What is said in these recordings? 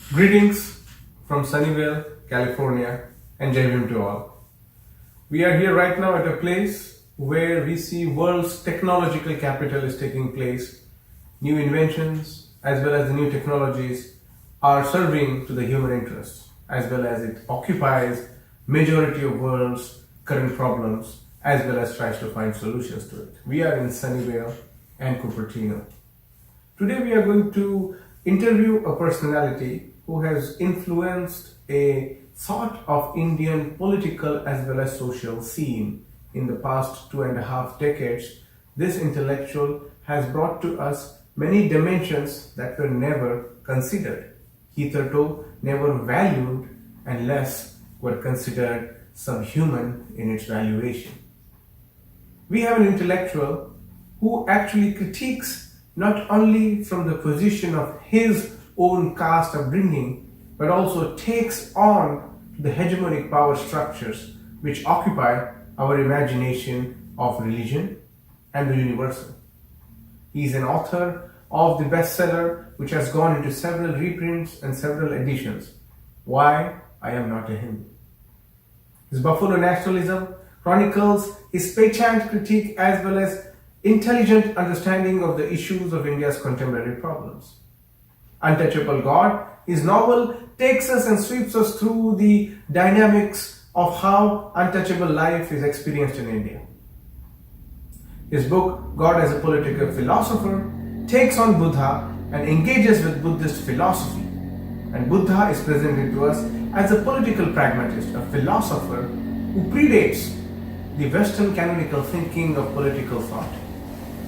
Greetings from Sunnyvale, California, and Jai Bhim to all. We are here right now at a place where we see world's technological capital is taking place. New inventions as well as the new technologies are serving to the human interests, as well as it occupies majority of world's current problems as well as tries to find solutions to it. We are in Sunnyvale and Cupertino. Today we are going to interview a personality who has influenced a sort of Indian political as well as social scene in the past 2.5 decades. This intellectual has brought to us many dimensions that were never considered, hitherto never valued, and less were considered subhuman in its valuation. We have an intellectual who actually critiques not only from the position of his own caste upbringing, but also takes on the hegemonic power structures which occupy our imagination of religion and the universal. He is an author of the bestseller which has gone into several reprints and several editions, Why I Am Not a Hindu. His Buffalo nationalism chronicles his patent critique as well as intelligent understanding of the issues of India's contemporary problems. Untouchable God, his novel takes us and sweeps us through the dynamics of how untouchable life is experienced in India. His book, God as a Political Philosopher, takes on Buddha and engages with Buddhist philosophy. And Buddha is presented to us as a political pragmatist, a philosopher who predates the Western canonical thinking of political thought.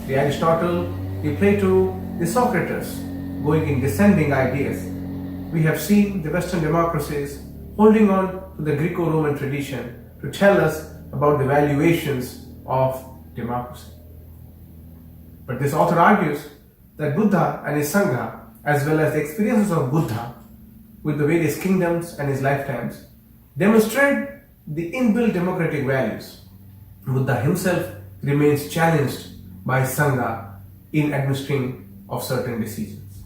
The Aristotle, the Plato, the Socrates, going in descending ideas. We have seen the Western democracies holding on to the Greco-Roman tradition to tell us about the valuations of democracy. But this author argues that Buddha and his Sangha, as well as the experiences of Buddha with the various kingdoms and his lifetimes, demonstrate the inbuilt democratic values. Buddha himself remains challenged by Sangha in administering of certain decisions.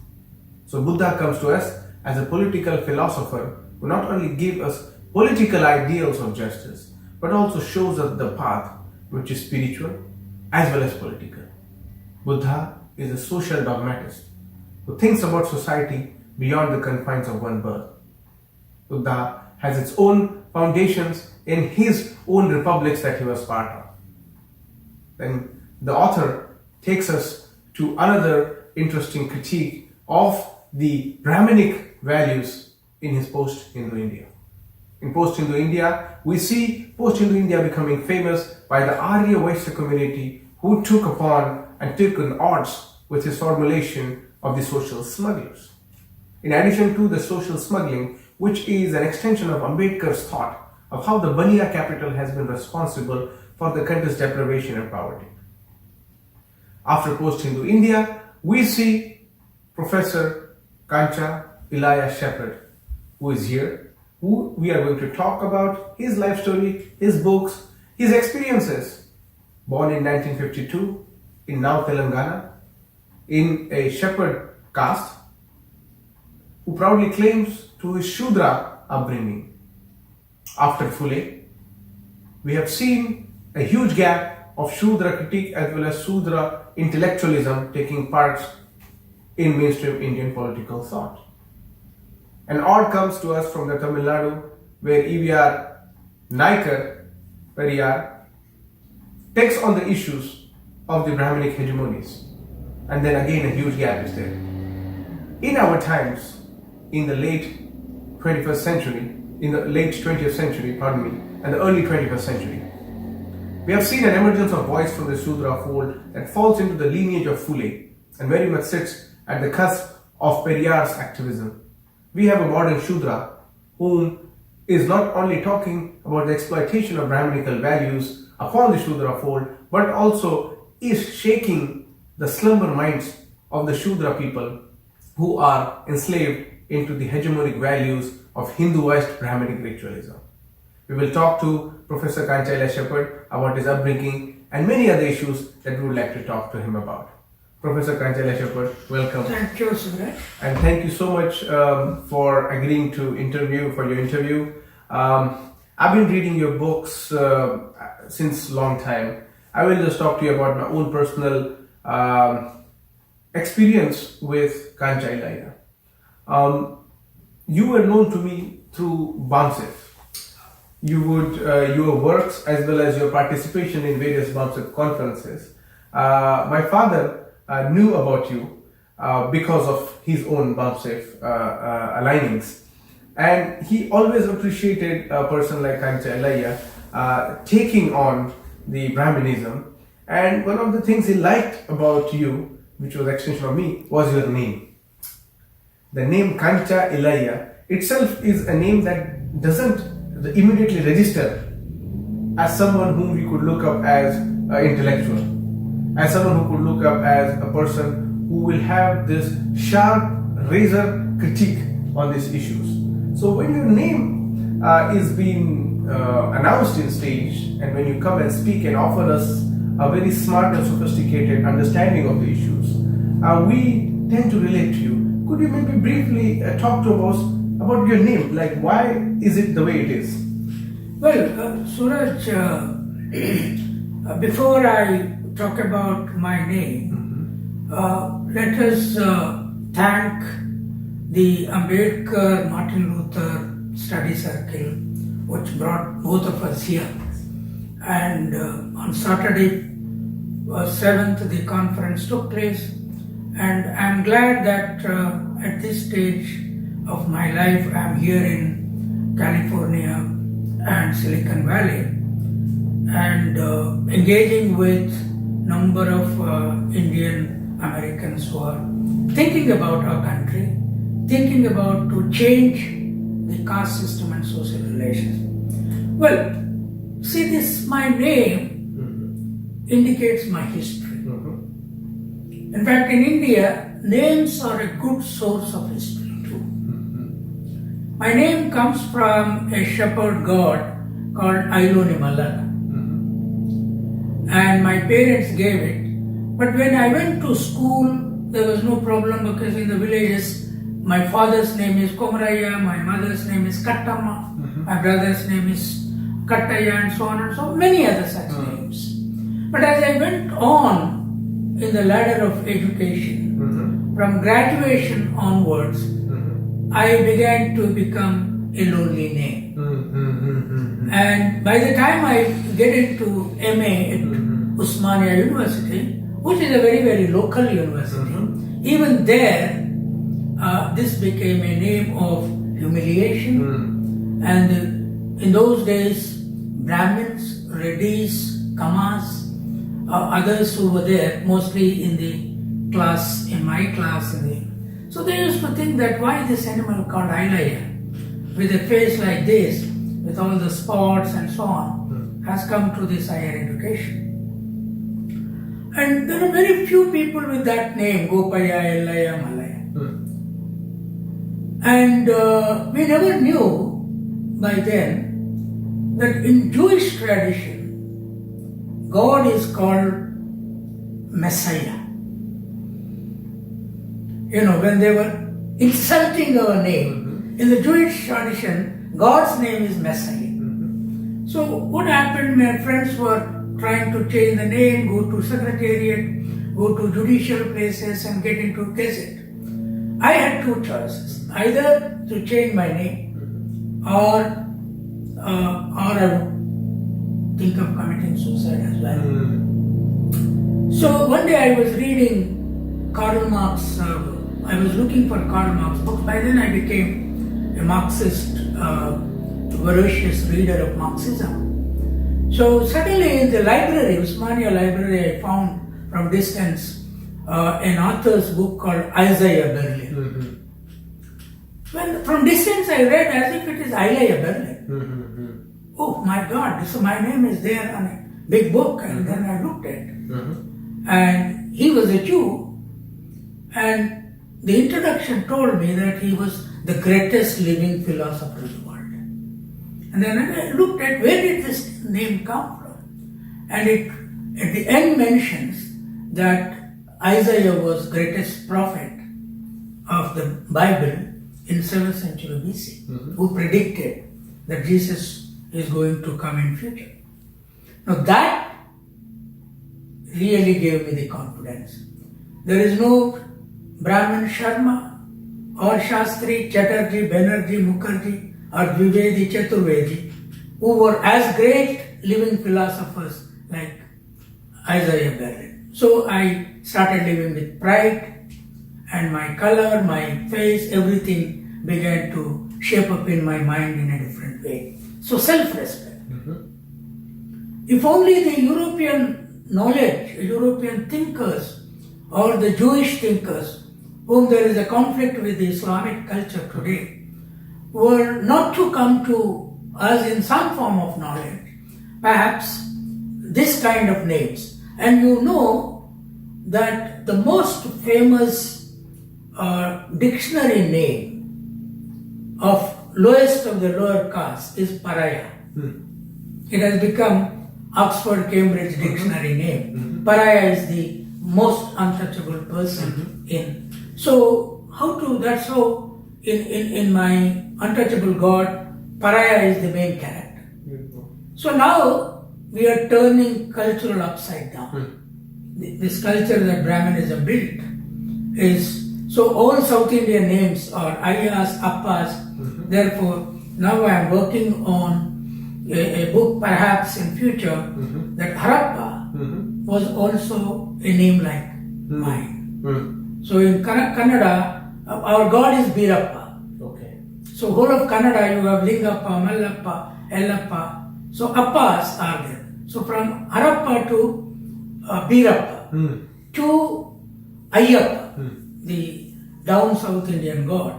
So Buddha comes to us as a political philosopher who not only gives us political ideals of justice, but also shows us the path which is spiritual as well as political. Buddha is a social dogmatist who thinks about society beyond the confines of one birth. Buddha has its own foundations in his own republics that he was part of. Then the author takes us to another interesting critique of the Brahminic values in his post-Hindu India. In post-Hindu India, we see post-Hindu India becoming famous by the Arya Vaishya community who took upon and took on odds with his formulation of the social smugglers. In addition to the social smuggling, which is an extension of Ambedkar's thought of how the Baniya capital has been responsible for the country's deprivation and poverty. After post-Hindu India, we see Professor Kancha Shepherd, who is here, who we are going to talk about his life story, his books, his experiences. Born in 1952 in now Telangana, in a shepherd caste, who proudly claims to his Shudra upbringing. After Phule, we have seen a huge gap of Shudra critique as well as Shudra intellectualism taking part in mainstream Indian political thought. An ode comes to us from the Tamil Nadu, where E.V.R. Naikar, Periyar, takes on the issues of the Brahminic hegemonies. And then again a huge gap is there. In our times, in the late 21st century, in the late 20th century, and the early 21st century, we have seen an emergence of voice from the Shudra fold that falls into the lineage of Phule and very much sits at the cusp of Periyar's activism. We have a modern Shudra whom is not only talking about the exploitation of Brahminical values upon the Shudra fold, but also is shaking the slumber minds of the Shudra people who are enslaved into the hegemonic values of Hinduized Brahminic ritualism. We will talk to Professor Kancha Shepherd about his upbringing and many other issues that we would like to talk to him about. Professor Kancha, welcome. Thank you, Suraj. And thank you so much for agreeing to for your interview. I've been reading your books since long time. I will just talk to you about my own personal experience with Kancha Ilaiah. You were known to me through BAMSEF. Your works as well as your participation in various BAMSEF conferences. My father knew about you because of his own BAMSEF alignings. And he always appreciated a person like Kancha Ilaiah taking on the Brahminism. And one of the things he liked about you, which was extension of me, was your name. The name Kancha Ilaiah itself is a name that doesn't immediately register as someone whom we could look up as an intellectual, as someone who could look up as a person who will have this sharp razor critique on these issues. So when your name is being announced in stage, and when you come and speak and offer us a very smart and sophisticated understanding of the issues, we tend to relate to you. Could you maybe briefly talk to us about your name? Like, why is it the way it is? Well, Suraj, before I talk about my name, let us thank the Ambedkar Martin Luther Study Circle, which brought both of us here. And on Saturday 7th, the conference took place. And I'm glad that at this stage of my life, I'm here in California and Silicon Valley, and engaging with number of Indian Americans who are thinking about our country, thinking about to change the caste system and social relations. Well, see, this my name indicates my history. In fact, in India, names are a good source of history too. My name comes from a shepherd god called Maulana, and my parents gave it. But when I went to school, there was no problem because in the villages, my father's name is Komaraya, my mother's name is Kattamma, my brother's name is Kattaya, and so on and so on, many other such names. But as I went on in the ladder of education, from graduation onwards, I began to become a lonely name. And by the time I get into MA at Osmania University, which is a very, very local university, even there, this became a name of humiliation. And in those days, Brahmins, Reddis, Kamas, others who were there, mostly in the class, in my class. So they used to think that why this animal called Ilaiah, with a face like this, with all the spots and so on, has come to this higher education. And there are very few people with that name, Gopaya, Ilaiah, Malaya. And we never knew by then that in Jewish tradition, God is called Messiah. You know, when they were insulting our name, in the Jewish tradition, God's name is Messiah. So what happened, my friends were trying to change the name, go to secretariat, go to judicial places and get into gazette. I had two choices, either to change my name or I would think of committing suicide as well. So one day I was reading Karl Marx, I was looking for Karl Marx books. By then I became a Marxist, voracious reader of Marxism. So suddenly in the library, Usmania library, I found from distance an author's book called Isaiah Berlin. When from distance I read as if it is Ilaiah Berlin. Oh my God, so my name is there on a big book, and then I looked at it. And he was a Jew, and the introduction told me that he was the greatest living philosopher in the world. And then I looked at where did this name come from, and it at the end mentions that Isaiah was greatest prophet of the Bible in 7th century BC, who predicted that Jesus is going to come in future. Now that really gave me the confidence. There is no Brahmin Sharma or Shastri, Chatterjee, Banerjee, Mukherjee or Dwivedi, Chaturvedi who were as great living philosophers like Isaiah Berlin. So I started living with pride, and my color, my face, everything began to shape up in my mind in a different way. So self-respect. If only the European knowledge, European thinkers or the Jewish thinkers whom there is a conflict with the Islamic culture today were not to come to us in some form of knowledge, perhaps this kind of names. And you know that the most famous dictionary name of lowest of the lower caste is Pariah. It has become Oxford Cambridge dictionary name. Pariah is the most untouchable person in. So that's how in my untouchable God, Pariah is the main character. So now we are turning cultural upside down. This culture that Brahmanism built is, so all South Indian names are Ayas, Appas. Therefore, now I am working on a book perhaps in future that Harappa was also a name like mine. So in Kannada, our god is Birappa. Okay. So whole of Kannada you have Lingappa, Mallappa, Ellappa. So Appas are there. So from Harappa to Birappa to Ayyappa, the down South Indian god.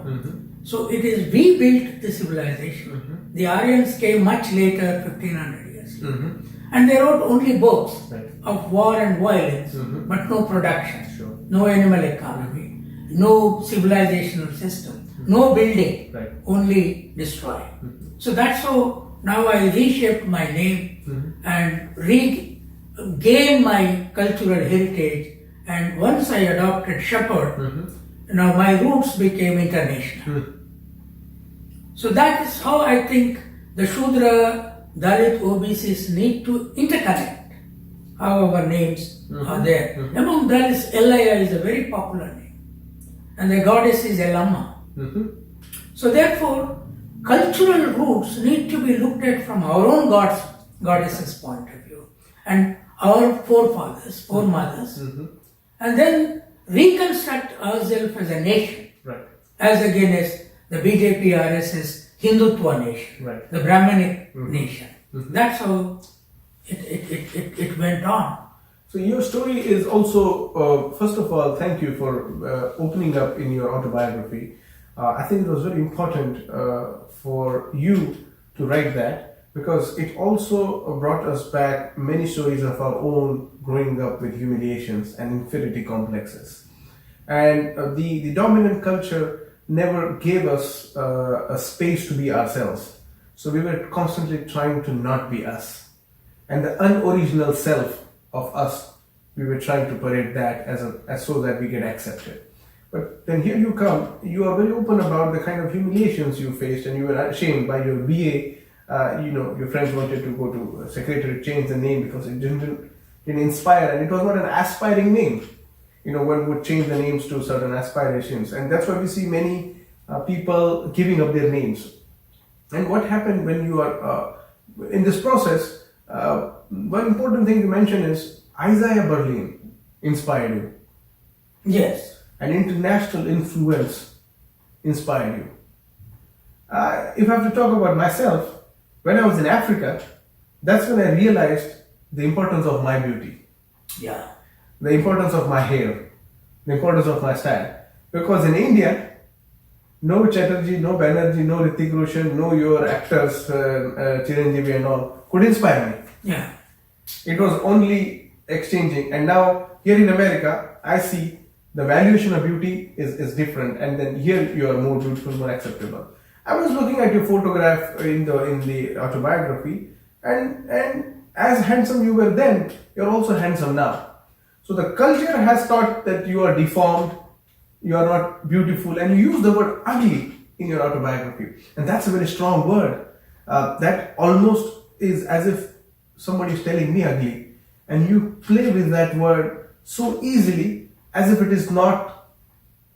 So it is, we built the civilization. The Aryans came much later, 1500 years. And they wrote only books of war and violence, but no production, no animal economy, no civilizational system, no building, only destroy. So that's how now I reshaped my name and regain my cultural heritage. And once I adopted shepherd, now my roots became international. So that is how I think the Shudra, Dalit, OBCs need to interconnect how our names are there. Among Dalits, Ilaiah is a very popular name. And the goddess is Elamma. So therefore, cultural roots need to be looked at from our own goddesses' point of view. And our forefathers, foremothers. And then reconstruct ourselves as a nation. As against the BJP RSS Hindutva nation, the Brahmanic nation. That's how it went on. So your story is also, first of all, thank you for opening up in your autobiography. I think it was very important for you to write that, because it also brought us back many stories of our own growing up with humiliations and inferiority complexes. And the dominant culture never gave us a space to be ourselves. So we were constantly trying to not be us. And the unoriginal self of us, we were trying to parade that as so that we get accepted. But then here you come, you are very open about the kind of humiliations you faced, and you were ashamed by your BA. Your friends wanted to go to secretary, change the name because it didn't inspire, and it was not an aspiring name. One would change the names to certain aspirations, and that's why we see many people giving up their names. And what happened when you are in this process? One important thing to mention is Isaiah Berlin inspired you. Yes. An international influence inspired you. If I have to talk about myself, when I was in Africa, that's when I realized the importance of my beauty. Yeah. The importance of my hair, the importance of my style. Because in India, no Chatterjee, no Banerjee, no Hrithik Roshan, no your actors, Chiranjeevi and all, could inspire me. Yeah. It was only exchanging. And now, here in America, I see the valuation of beauty is different. And then here you are more beautiful, more acceptable. I was looking at your photograph in the autobiography, and as handsome you were then, you're also handsome now. So the culture has taught that you are deformed, you are not beautiful, and you use the word ugly in your autobiography. And that's a very strong word. That almost is as if somebody is telling me ugly. And you play with that word so easily as if it is not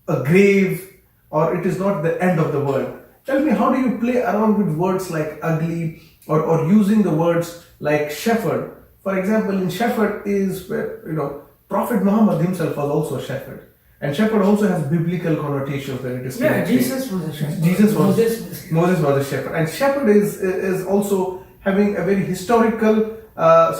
a grave or it is not the end of the world. Tell me, how do you play around with words like ugly or using the words like shepherd? For example, in shepherd is where, Prophet Muhammad himself was also a shepherd. And shepherd also has biblical connotations when it is Yeah, Jesus was a shepherd. Moses was a shepherd. And shepherd is also having a very historical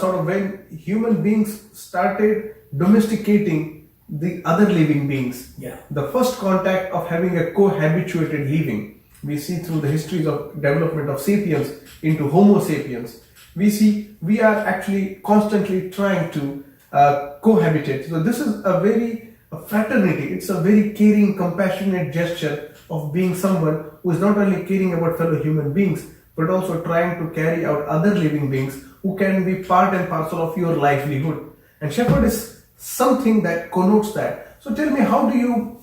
sort of when human beings started domesticating the other living beings. Yeah. The first contact of having a cohabituated living. We see through the histories of development of sapiens into Homo sapiens. We are actually constantly trying to cohabitate. So this is a fraternity. It's a very caring, compassionate gesture of being someone who is not only caring about fellow human beings, but also trying to carry out other living beings who can be part and parcel of your livelihood. And shepherd is something that connotes that. So tell me, how do you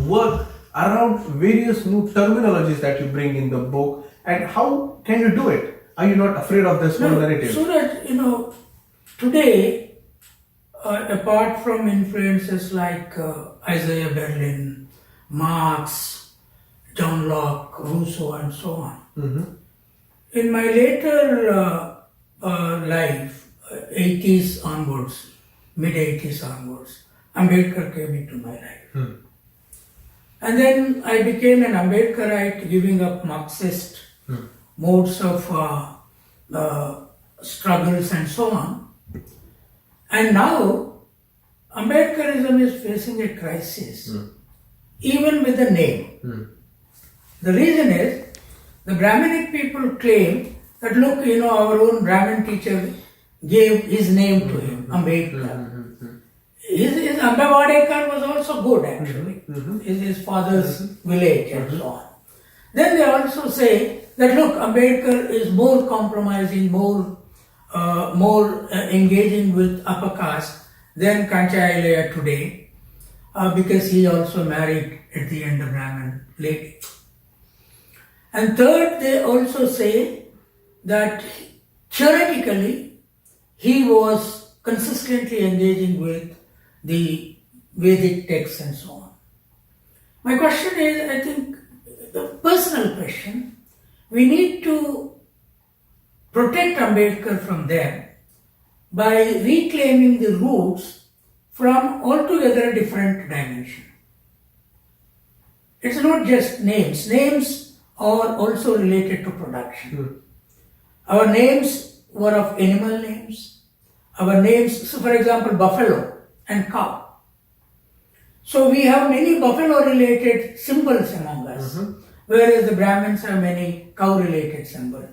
work around various new terminologies that you bring in the book, and how can you do it? Are you not afraid of this whole narrative? So that, today, apart from influences like Isaiah Berlin, Marx, John Locke, Rousseau, and so on, in my later life, 80s onwards, mid-80s onwards, Ambedkar came into my life. And then I became an Ambedkarite, giving up Marxist modes of struggles and so on. And now, Ambedkarism is facing a crisis, even with the name. The reason is, the Brahminic people claim that, look, our own Brahmin teacher gave his name to him, Ambedkar. His Ambedkar was also good, actually. His father's village and so on. Then they also say that, look, Ambedkar is more compromising, more engaging with upper caste than Kancha Ilaiah today, because he also married at the end a Brahmin lady. And third, they also say that theoretically he was consistently engaging with the Vedic texts and so on. My question is, I think, the personal question, we need to protect Ambedkar from them by reclaiming the roots from altogether a different dimension. It's not just names. Names are also related to production. Our names were of animal names. Our names, so for example, buffalo and cow. So we have many buffalo-related symbols among us, whereas the Brahmins have many cow-related symbols.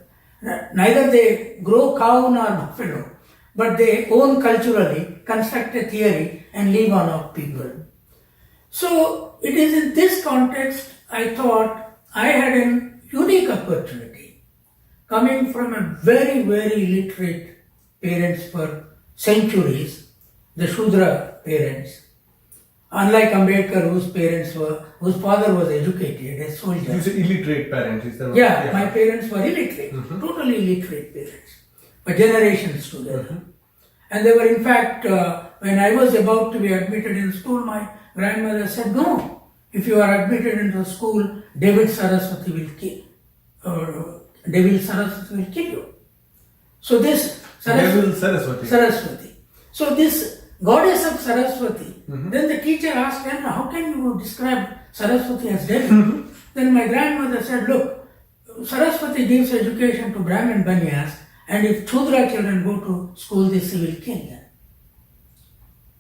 Neither they grow cow nor buffalo, but they own culturally, construct a theory and live on our people. So it is in this context I thought I had a unique opportunity, coming from a very, very literate parents for centuries, the Shudra parents. Unlike Ambedkar, whose father was educated, a soldier. You say illiterate parents, is that right? Yeah, my parents were illiterate, totally illiterate parents, but generations together. And they were, in fact, when I was about to be admitted in school, my grandmother said, no, if you are admitted into school, Devil Saraswati will kill you. So this Saraswati. So this goddess of Saraswati, then the teacher asked, how can you describe Saraswati as devil? Then my grandmother said, look, Saraswati gives education to Brahmin Banyas, and if Shudra children go to school, they will kill them.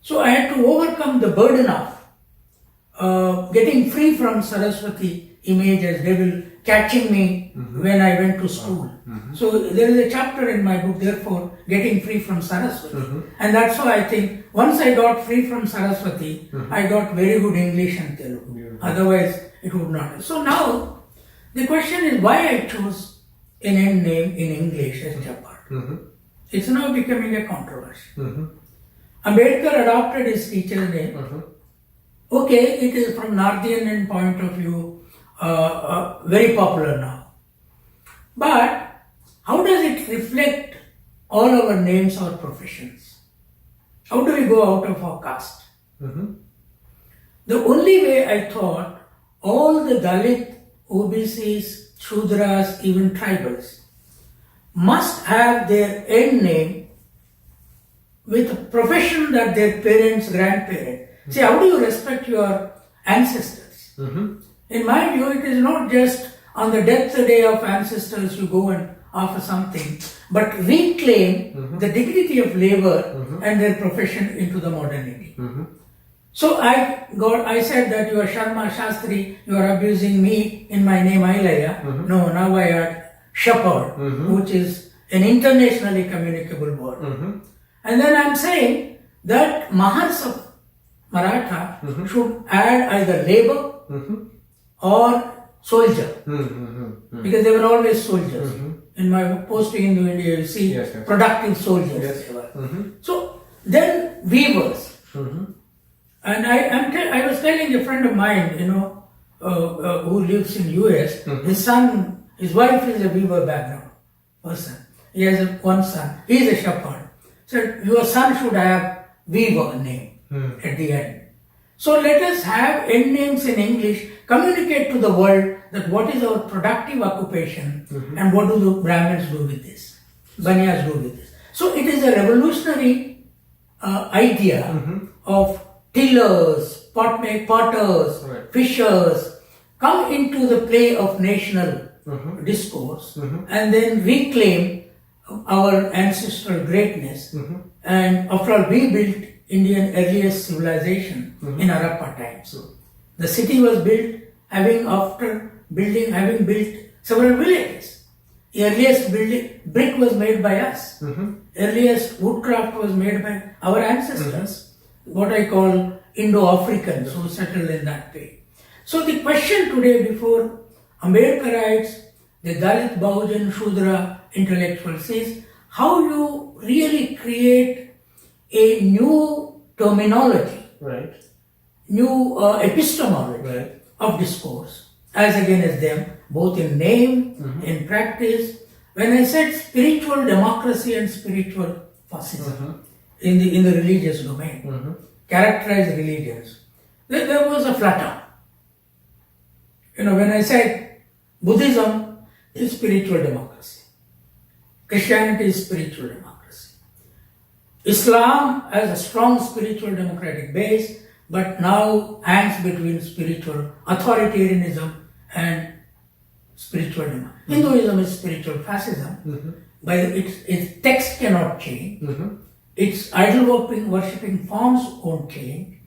So I had to overcome the burden of getting free from Saraswati image as devil catching me when I went to school. So there is a chapter in my book, therefore, getting free from Saraswati. And that's why I think once I got free from Saraswati, I got very good English and Telugu. Otherwise, it would not. So now, the question is why I chose an end name in English as Japat. It's now becoming a controversy. Ambedkar adopted his teacher's name. Okay, it is from North Indian point of view very popular now. But how does it reflect all our names or professions? How do we go out of our caste? The only way I thought all the Dalit, OBCs, Shudras, even tribals must have their end name with a profession that their parents, grandparents. See, how do you respect your ancestors? In my view, it is not just on the death day of ancestors you go and offer something, but reclaim the dignity of labor and their profession into the modernity. So I said that you are Sharma Shastri, you are abusing me in my name Ilaiah. No, now I add shepherd, which is an internationally communicable word. And then I'm saying that Mahars of Maratha should add either labor or soldier, because they were always soldiers. In my posting in India, you see productive soldiers. They were. So then weavers. And I was telling a friend of mine, who lives in US, his wife is a weaver background person. He has one son. He is a shepherd. So your son should have weaver name at the end. So let us have end names in English, communicate to the world that what is our productive occupation and what do the Brahmins do with this, Banyas do with this. So it is a revolutionary idea of tillers, potters, fishers, come into the play of national discourse and then reclaim our ancestral greatness. And after all, we built Indian earliest civilization in Harappa times. The city was built having built several villages. The earliest brick was made by us. Earliest woodcraft was made by our ancestors, what I call Indo-Africans who settled in that way. So the question today before Ambedkarites, the Dalit, Bahujan, Shudra intellectuals is how you really create a new terminology, new epistemology of discourse, as against them, both in name, in practice. When I said spiritual democracy and spiritual fascism in the religious domain, characterized religions, there was a flutter. When I said Buddhism is spiritual democracy, Christianity is spiritual democracy, Islam has a strong spiritual democratic base, but now hangs between spiritual authoritarianism and spiritual democracy. Hinduism is spiritual fascism. By its text cannot change, its idol worshipping forms won't change,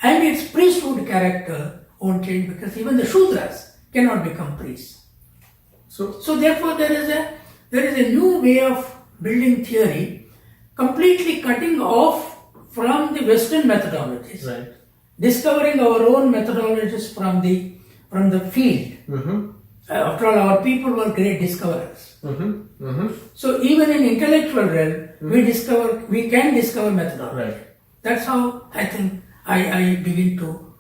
and its priesthood character won't change because even the Shudras cannot become priests. So therefore there is a new way of building theory, completely cutting off from the Western methodologies, discovering our own methodologies from the field. After all, our people were great discoverers. So even in intellectual realm, we can discover methodology. That's how I think I begin to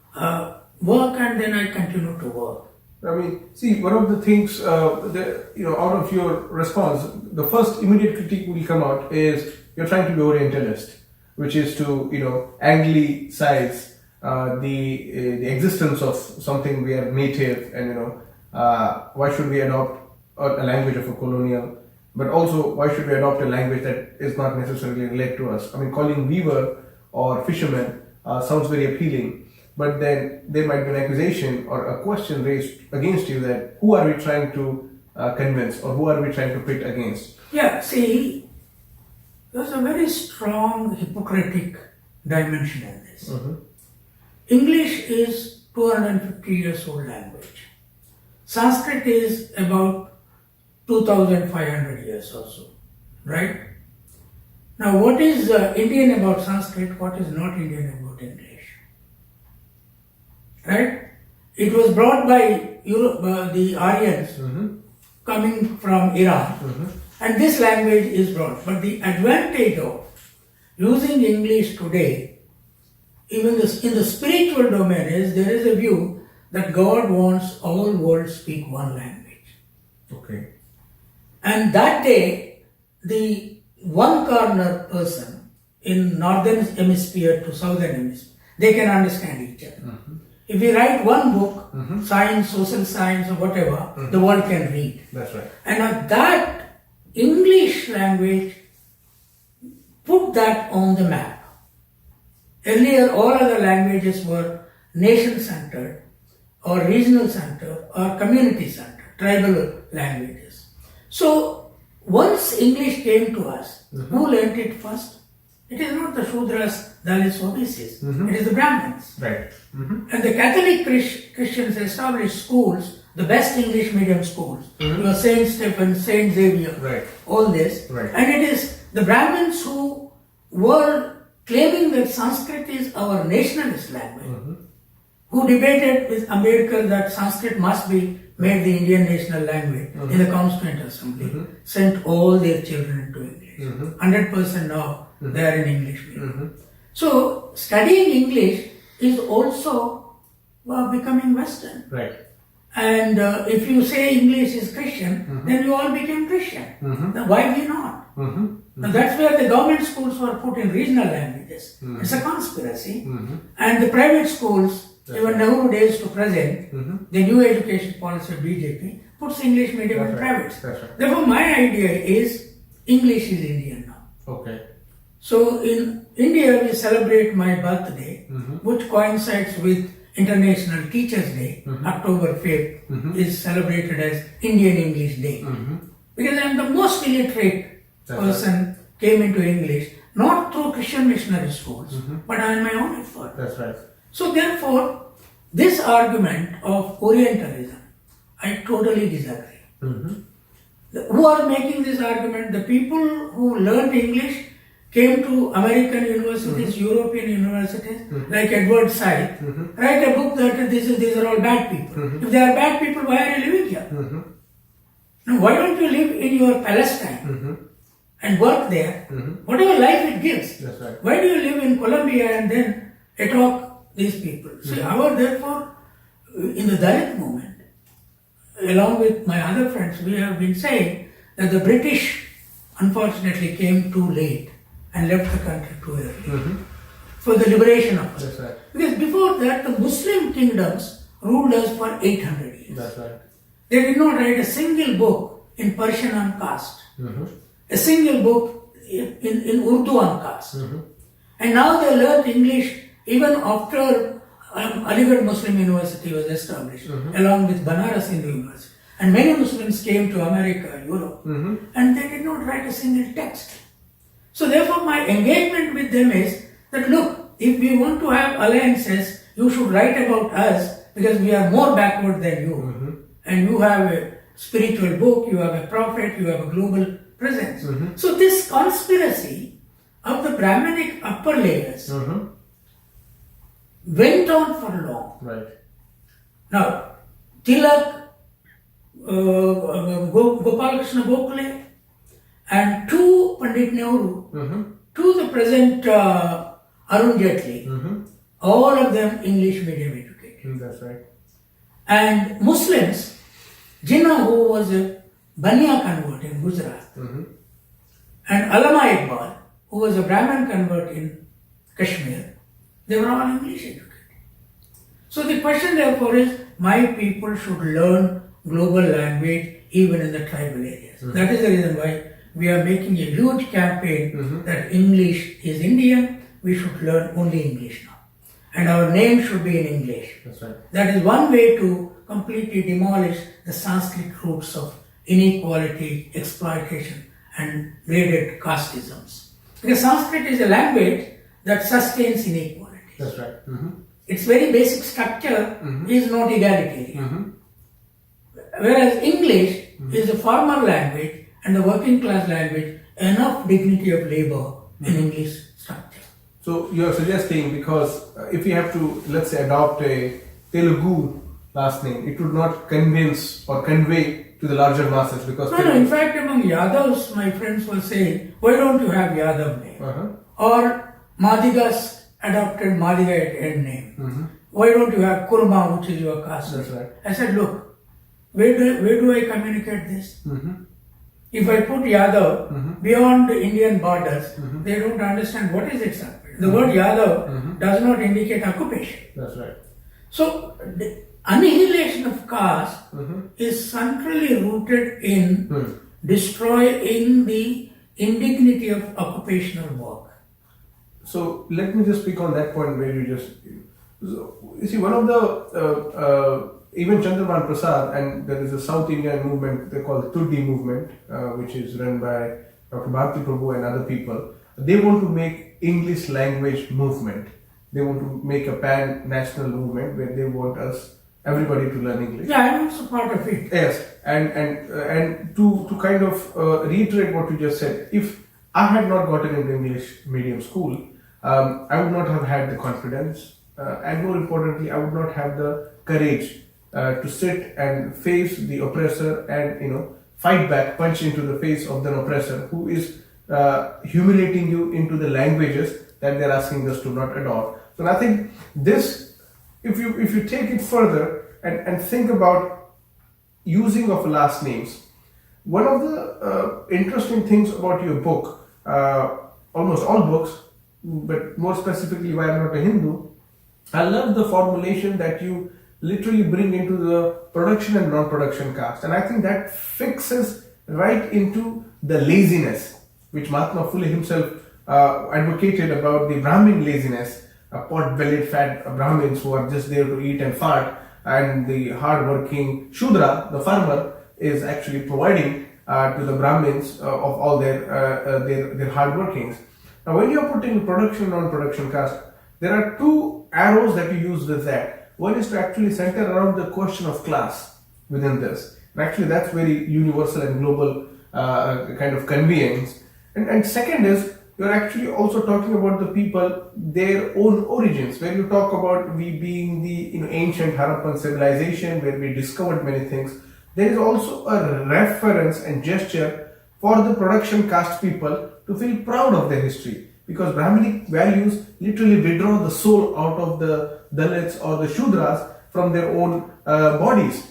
work, and then I continue to work. I mean, see, one of the things out of your response, the first immediate critique will come out is you're trying to be Orientalist, which is to Anglicize the existence of something we are native, and why should we adopt a language of a colonial, but also why should we adopt a language that is not necessarily related to us? I mean, calling weaver or fisherman sounds very appealing, but then there might be an accusation or a question raised against you that who are we trying to convince, or who are we trying to pit against? Yeah, see, there's a very strong Hippocratic dimension in this. English is 250 years old language. Sanskrit is about 2,500 years or so, right? Now, what is Indian about Sanskrit? What is not Indian about English? Right? It was brought by the Aryans coming from Iran, and this language is brought. But the advantage of using English today, even this, in the spiritual domain, there is a view that God wants all world speak one language. Okay. And that day, the one corner person in northern hemisphere to southern hemisphere, they can understand each other. If we write one book, science, social science, or whatever, the world can read. That's right. And now that English language put that on the map. Earlier, all other languages were nation-centered, or regional centered, or community-centered, tribal languages. So, once English came to us, who learnt it first? It is not the Shudras, Dalits, OBCs. It is the Brahmins. Right. And the Catholic Christians established schools, the best English medium schools. Your Saint Stephen, Saint Xavier, Right. all this. Right. And it is the Brahmins who were claiming that Sanskrit is our nationalist language, who debated with Ambedkar that Sanskrit must be made the Indian national language in the Constituent Assembly, sent all their children into English. 100% now they are in English medium. So studying English is also becoming Western. Right. And if you say English is Christian, then you all became Christian. Now why we not? Now that's where the government schools were put in regional languages. It's a conspiracy. And the private schools, even Nadu days to present, the new education policy of BJP puts English medium in private. That's right. Therefore my idea is English is Indian now. Okay. So in India we celebrate my birthday, which coincides with International Teachers Day. October 5th is celebrated as Indian English Day. Because I am the most illiterate person came into English, not through Christian missionary schools, but on my own effort. That's right. So therefore, this argument of Orientalism, I totally disagree. Who are making this argument? The people who learned English came to American universities, European universities, like Edward Said, write a book that these are all bad people. If they are bad people, why are you living here? Now, why don't you live in your Palestine and work there, whatever life it gives? That's right. Why do you live in Colombia and then attack these people? See, therefore, in the Dalit movement, along with my other friends, we have been saying that the British unfortunately came too late and left the country too early for the liberation of us. That's right. Because before that, the Muslim kingdoms ruled us for 800 years. That's right. They did not write a single book in Persian on caste, a single book in Urdu on caste. And now they learned English even after Aligarh Muslim University was established, along with Banaras Hindu University. And many Muslims came to America, Europe, and they did not write a single text. So therefore my engagement with them is that look, if we want to have alliances, you should write about us because we are more backward than you. And you have a spiritual book, you have a prophet, you have a global presence. So this conspiracy of the Brahminic upper layers went on for long. Right. Now, Tilak, Gopal Krishna Gokhale, and to Pandit Nehru, to the present Arun Jaitley, all of them English medium educated. That's right. And Muslims, Jinnah, who was a Bania convert in Gujarat, and Allama Iqbal, who was a Brahmin convert in Kashmir, they were all English educated. So the question therefore is, my people should learn global language even in the tribal areas. That is the reason why we are making a huge campaign that English is Indian, we should learn only English now. And our name should be in English. That's right. That is one way to completely demolish the Sanskrit roots of inequality, exploitation, and graded casteisms. Because Sanskrit is a language that sustains inequality. That's right. Its very basic structure is not egalitarian. Whereas English is a formal language and the working class language, enough dignity of labor in English structure. So you are suggesting, because if we have to, let's say, adopt a Telugu last name, it would not convince or convey to the larger masses because... No, in fact, among Yadavs, my friends were saying, why don't you have Yadav name? or Madigas adopted Madiga end name. Why don't you have Kurma, which is your caste? That's right. I said, look, where do I communicate this? If I put Yadav beyond the Indian borders, they don't understand what is it. The word Yadav does not indicate occupation. That's right. So, the annihilation of caste is centrally rooted in destroying the indignity of occupational work. So let me just speak on that point where you just, you see, one of the, even Chandraman Prasad, and there is a South Indian movement, they call it Tuddi movement, which is run by Dr. Bharti Prabhu and other people. They want to make English language movement. They want to make a pan-national movement where they want everybody to learn English. Yeah, I'm also part of it. Yes, and to kind of reiterate what you just said, if I had not gotten into English medium school, I would not have had the confidence, and more importantly, I would not have the courage to sit and face the oppressor and fight back, punch into the face of the oppressor who is humiliating you into the languages that they're asking us to not adopt. So I think this, if you take it further and think about using of last names, one of the interesting things about your book, almost all books, but more specifically why I'm not a Hindu, I love the formulation that you literally bring into the production and non-production caste, and I think that fixes right into the laziness which Mahatma Phule himself advocated about, the Brahmin laziness, pot-bellied fat Brahmins who are just there to eat and fart, and the hard-working Shudra, the farmer, is actually providing to the Brahmins of all their hard workings. Now, when you are putting production and non-production caste, there are two arrows that you use with that. One is to actually center around the question of class within this. And actually, that's very universal and global kind of conveyance. And second is, you're actually also talking about the people, their own origins. When you talk about we being the ancient Harappan civilization where we discovered many things, there is also a reference and gesture for the production caste people to feel proud of their history, because Brahminic values literally withdraw the soul out of the Dalits or the Shudras from their own bodies.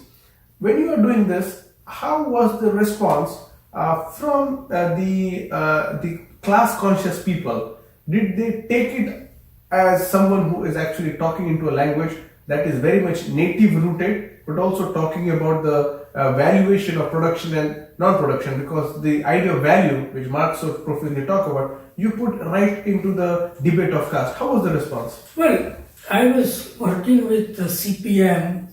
When you are doing this, how was the response from the class conscious people? Did they take it as someone who is actually talking into a language that is very much native rooted, but also talking about the valuation of production and non-production? Because the idea of value, which Marx so profusely talk about, you put right into the debate of caste. How was the response? Well, I was working with the CPM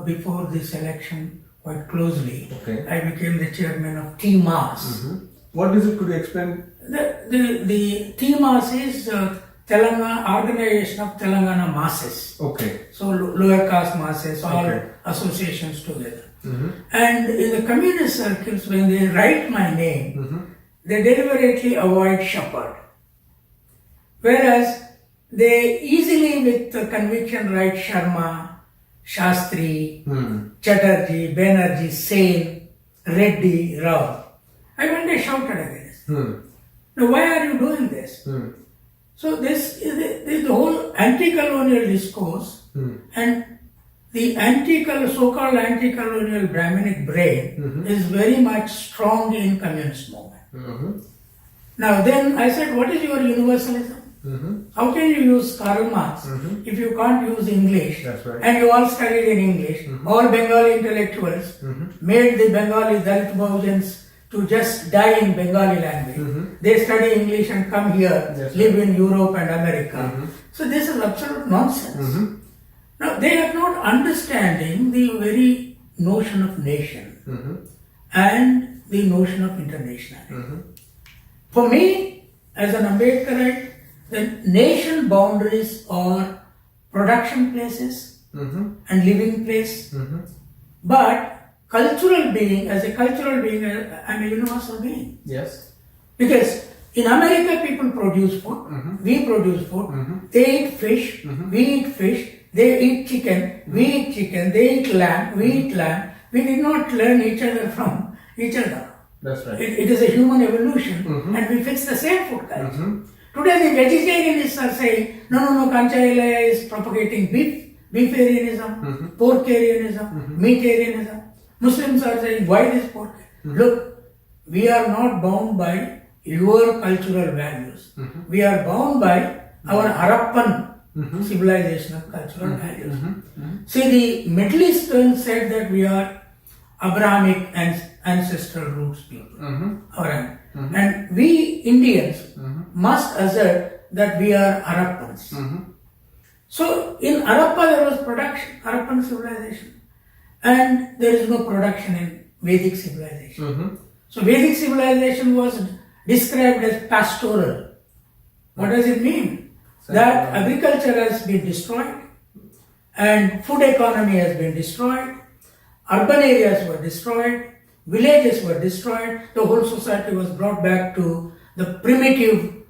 before this election quite closely. Okay. I became the chairman of TMAS. What is it? Could you explain? The TMAS is Telangana Organization of Telangana Masses. Okay. So lower caste masses, all Okay. associations together. And in the communist circles, when they write my name, they deliberately avoid shepherd. Whereas they easily with conviction write Sharma, Shastri, Chatterjee, Banerjee, Sen, Reddy, Rao. I one day shouted against this. Now, why are you doing this? So this is the whole anti-colonial discourse, and the so-called anti-colonial Brahminic brain is very much strong in communist movement. Now then I said, what is your universalism? How can you use Karl Marx if you can't use English? That's right. And you all studied in English. All Bengali intellectuals made the Bengali Dalit Bahujans to just die in Bengali language. They study English and come here, live in Europe and America. So this is absolute nonsense. Now they are not understanding the very notion of nation and the notion of internationality. For me, as an Ambedkarite, the nation boundaries are production places and living place. But cultural being, as a cultural being, I'm a universal being. Yes. Because in America, people produce food, we produce food, they eat fish, we eat fish, they eat chicken, we eat chicken, they eat lamb, we eat lamb. We did not learn each other from each other. That's right. It is a human evolution, and we fix the same food culture. Today the vegetarianists are saying, no, Kancha Ilaiah is propagating beefarianism, porkarianism, meatarianism. Muslims are saying, why this pork? Look, we are not bound by your cultural values. We are bound by our Harappan civilizational cultural values. See, the Middle Eastern said that we are Abrahamic and ancestral roots people. And we Indians must assert that we are Harappans. So in Harappa there was production, Harappan civilization, and there is no production in Vedic civilization. So Vedic civilization was described as pastoral. What does it mean? That agriculture has been destroyed and food economy has been destroyed, urban areas were destroyed, villages were destroyed, the whole society was brought back to the primitive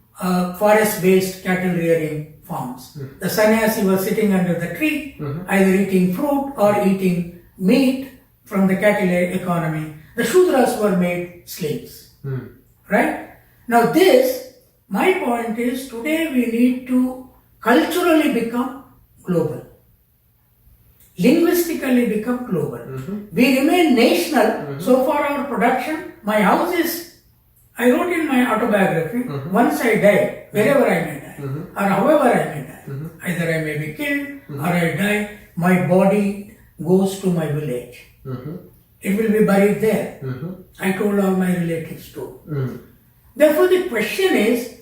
forest-based cattle rearing farms. The sannyasi was sitting under the tree, either eating fruit or eating meat from the cattle economy. The Shudras were made slaves. Right? Now this, my point is, today we need to culturally become global. Linguistically become global. We remain national, so for our production, my house is, I wrote in my autobiography, once I die, wherever I may die, or however I may die, either I may be killed or I die, my body goes to my village. It will be buried there. I told all my relatives too. Therefore the question is,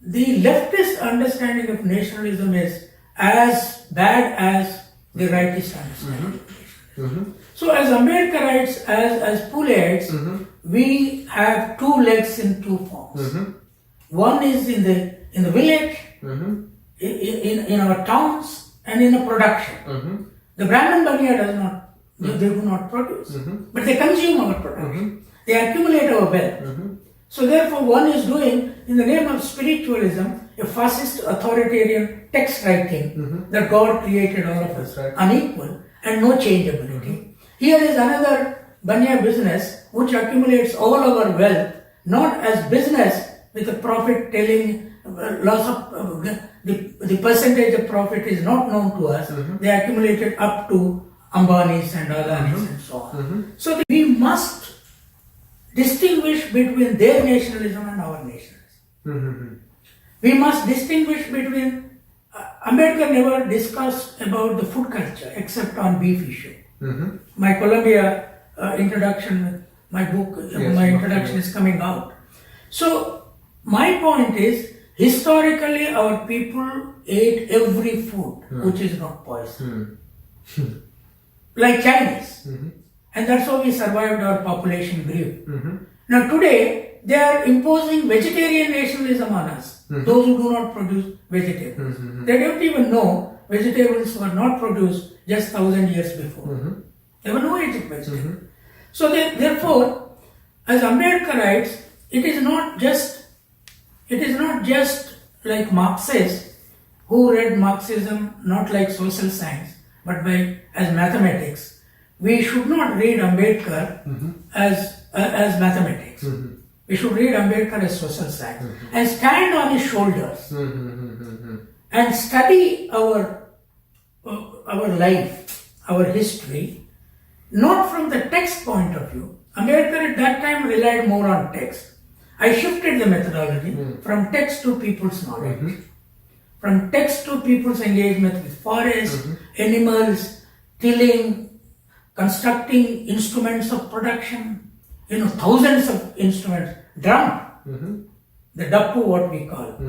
the leftist understanding of nationalism is as bad as the rightist understanding of nationalism. So as Ambedkarites, as Puleites, we have two legs in two forms. One is in the village, in our towns, and in a production. The Brahmin Baniya does not, they do not produce, but they consume our production. They accumulate our wealth. So therefore one is doing, in the name of spiritualism, a fascist authoritarian text writing that God created all of us unequal and no changeability. Here is another Baniya business which accumulates all our wealth, not as business with a profit telling loss of the percentage of profit is not known to us. They accumulated up to Ambani's and Adani's and so on. So we must distinguish between their nationalism and our nationalism. We must distinguish between, Ambedkar never discussed about the food culture except on beef issue. My Columbia introduction, my book, my introduction is coming out. So my point is, historically our people ate every food which is not poison. Like Chinese. And that's how we survived, our population grew. Now today, they are imposing vegetarian nationalism on us, those who do not produce vegetables. They don't even know vegetables were not produced just 1,000 years before. There were no age of vegetables. So therefore, as Ambedkarites, it is not just like Marxists who read Marxism not like social science, but as mathematics. We should not read Ambedkar as mathematics. We should read Ambedkar as social science and stand on his shoulders and study our life, our history, not from the text point of view. Ambedkar at that time relied more on text. I shifted the methodology from text to people's knowledge, from text to people's engagement with forests, animals, tilling, constructing instruments of production, thousands of instruments. Drum, the dappu, what we call,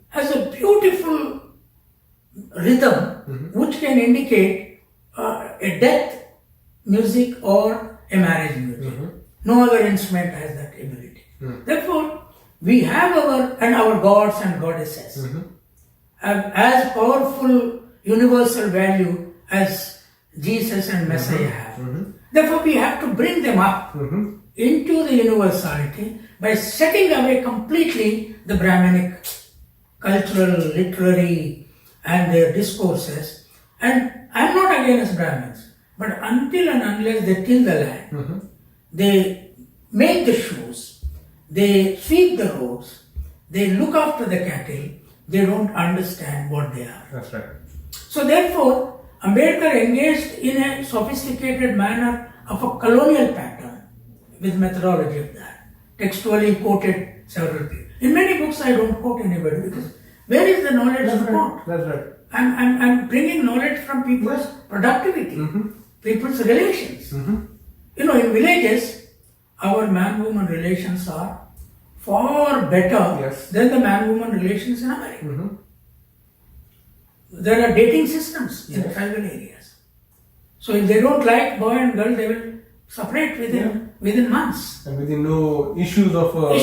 has a beautiful rhythm which can indicate a death music or a marriage music. No other instrument has that ability. Therefore, we have our gods and goddesses have as powerful universal value as Jesus and Messiah have. Therefore, we have to bring them up into the universality by setting away completely the Brahminic cultural, literary and their discourses. And I am not against Brahmins, but until and unless they till the land, they make the shoes, they sweep the roads, they look after the cattle, they don't understand what they are. That's right. So therefore, Ambedkar engaged in a sophisticated manner of a colonial pattern with methodology of that. Textually quoted several people. In many books I don't quote anybody because where is the knowledge to quote? That's right. I'm bringing knowledge from people's productivity, people's relations. You know, in villages, our man-woman relations are far better than the man-woman relations in America. There are dating systems in tribal areas. So if they don't like boy and girl, they will separate within months. And within no issues of it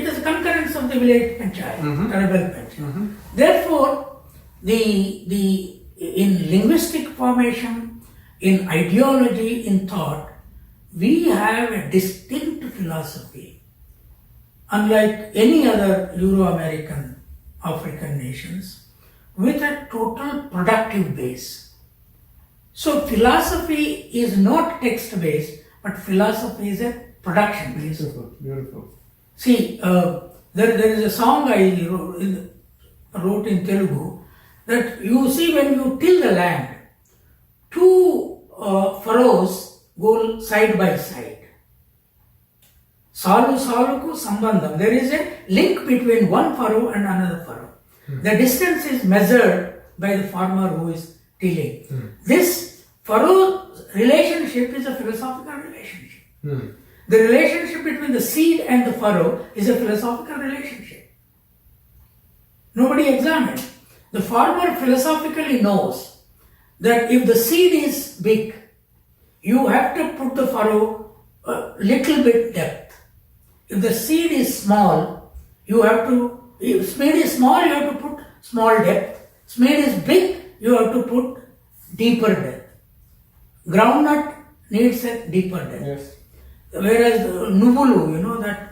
is a concurrence of the village panchayat, tribal panchayat. Therefore, in linguistic formation, in ideology, in thought, we have a distinct philosophy, unlike any other Euro-American, African nations, with a total productive base. So philosophy is not text-based, but philosophy is a production-based. Beautiful, beautiful. See, there is a song I wrote in Telugu that you see when you till the land, two furrows go side by side. Salu saluku sambandham. There is a link between one furrow and another furrow. The distance is measured by the farmer who is tilling. This furrow relationship is a philosophical relationship. The relationship between the seed and the furrow is a philosophical relationship. Nobody examined. The farmer philosophically knows that if the seed is big, you have to put the furrow a little bit depth. If the seed is small, if seed is small, you have to put small depth. Seed is big, you have to put deeper depth. Groundnut needs a deeper depth. Yes. Whereas nuvulu, that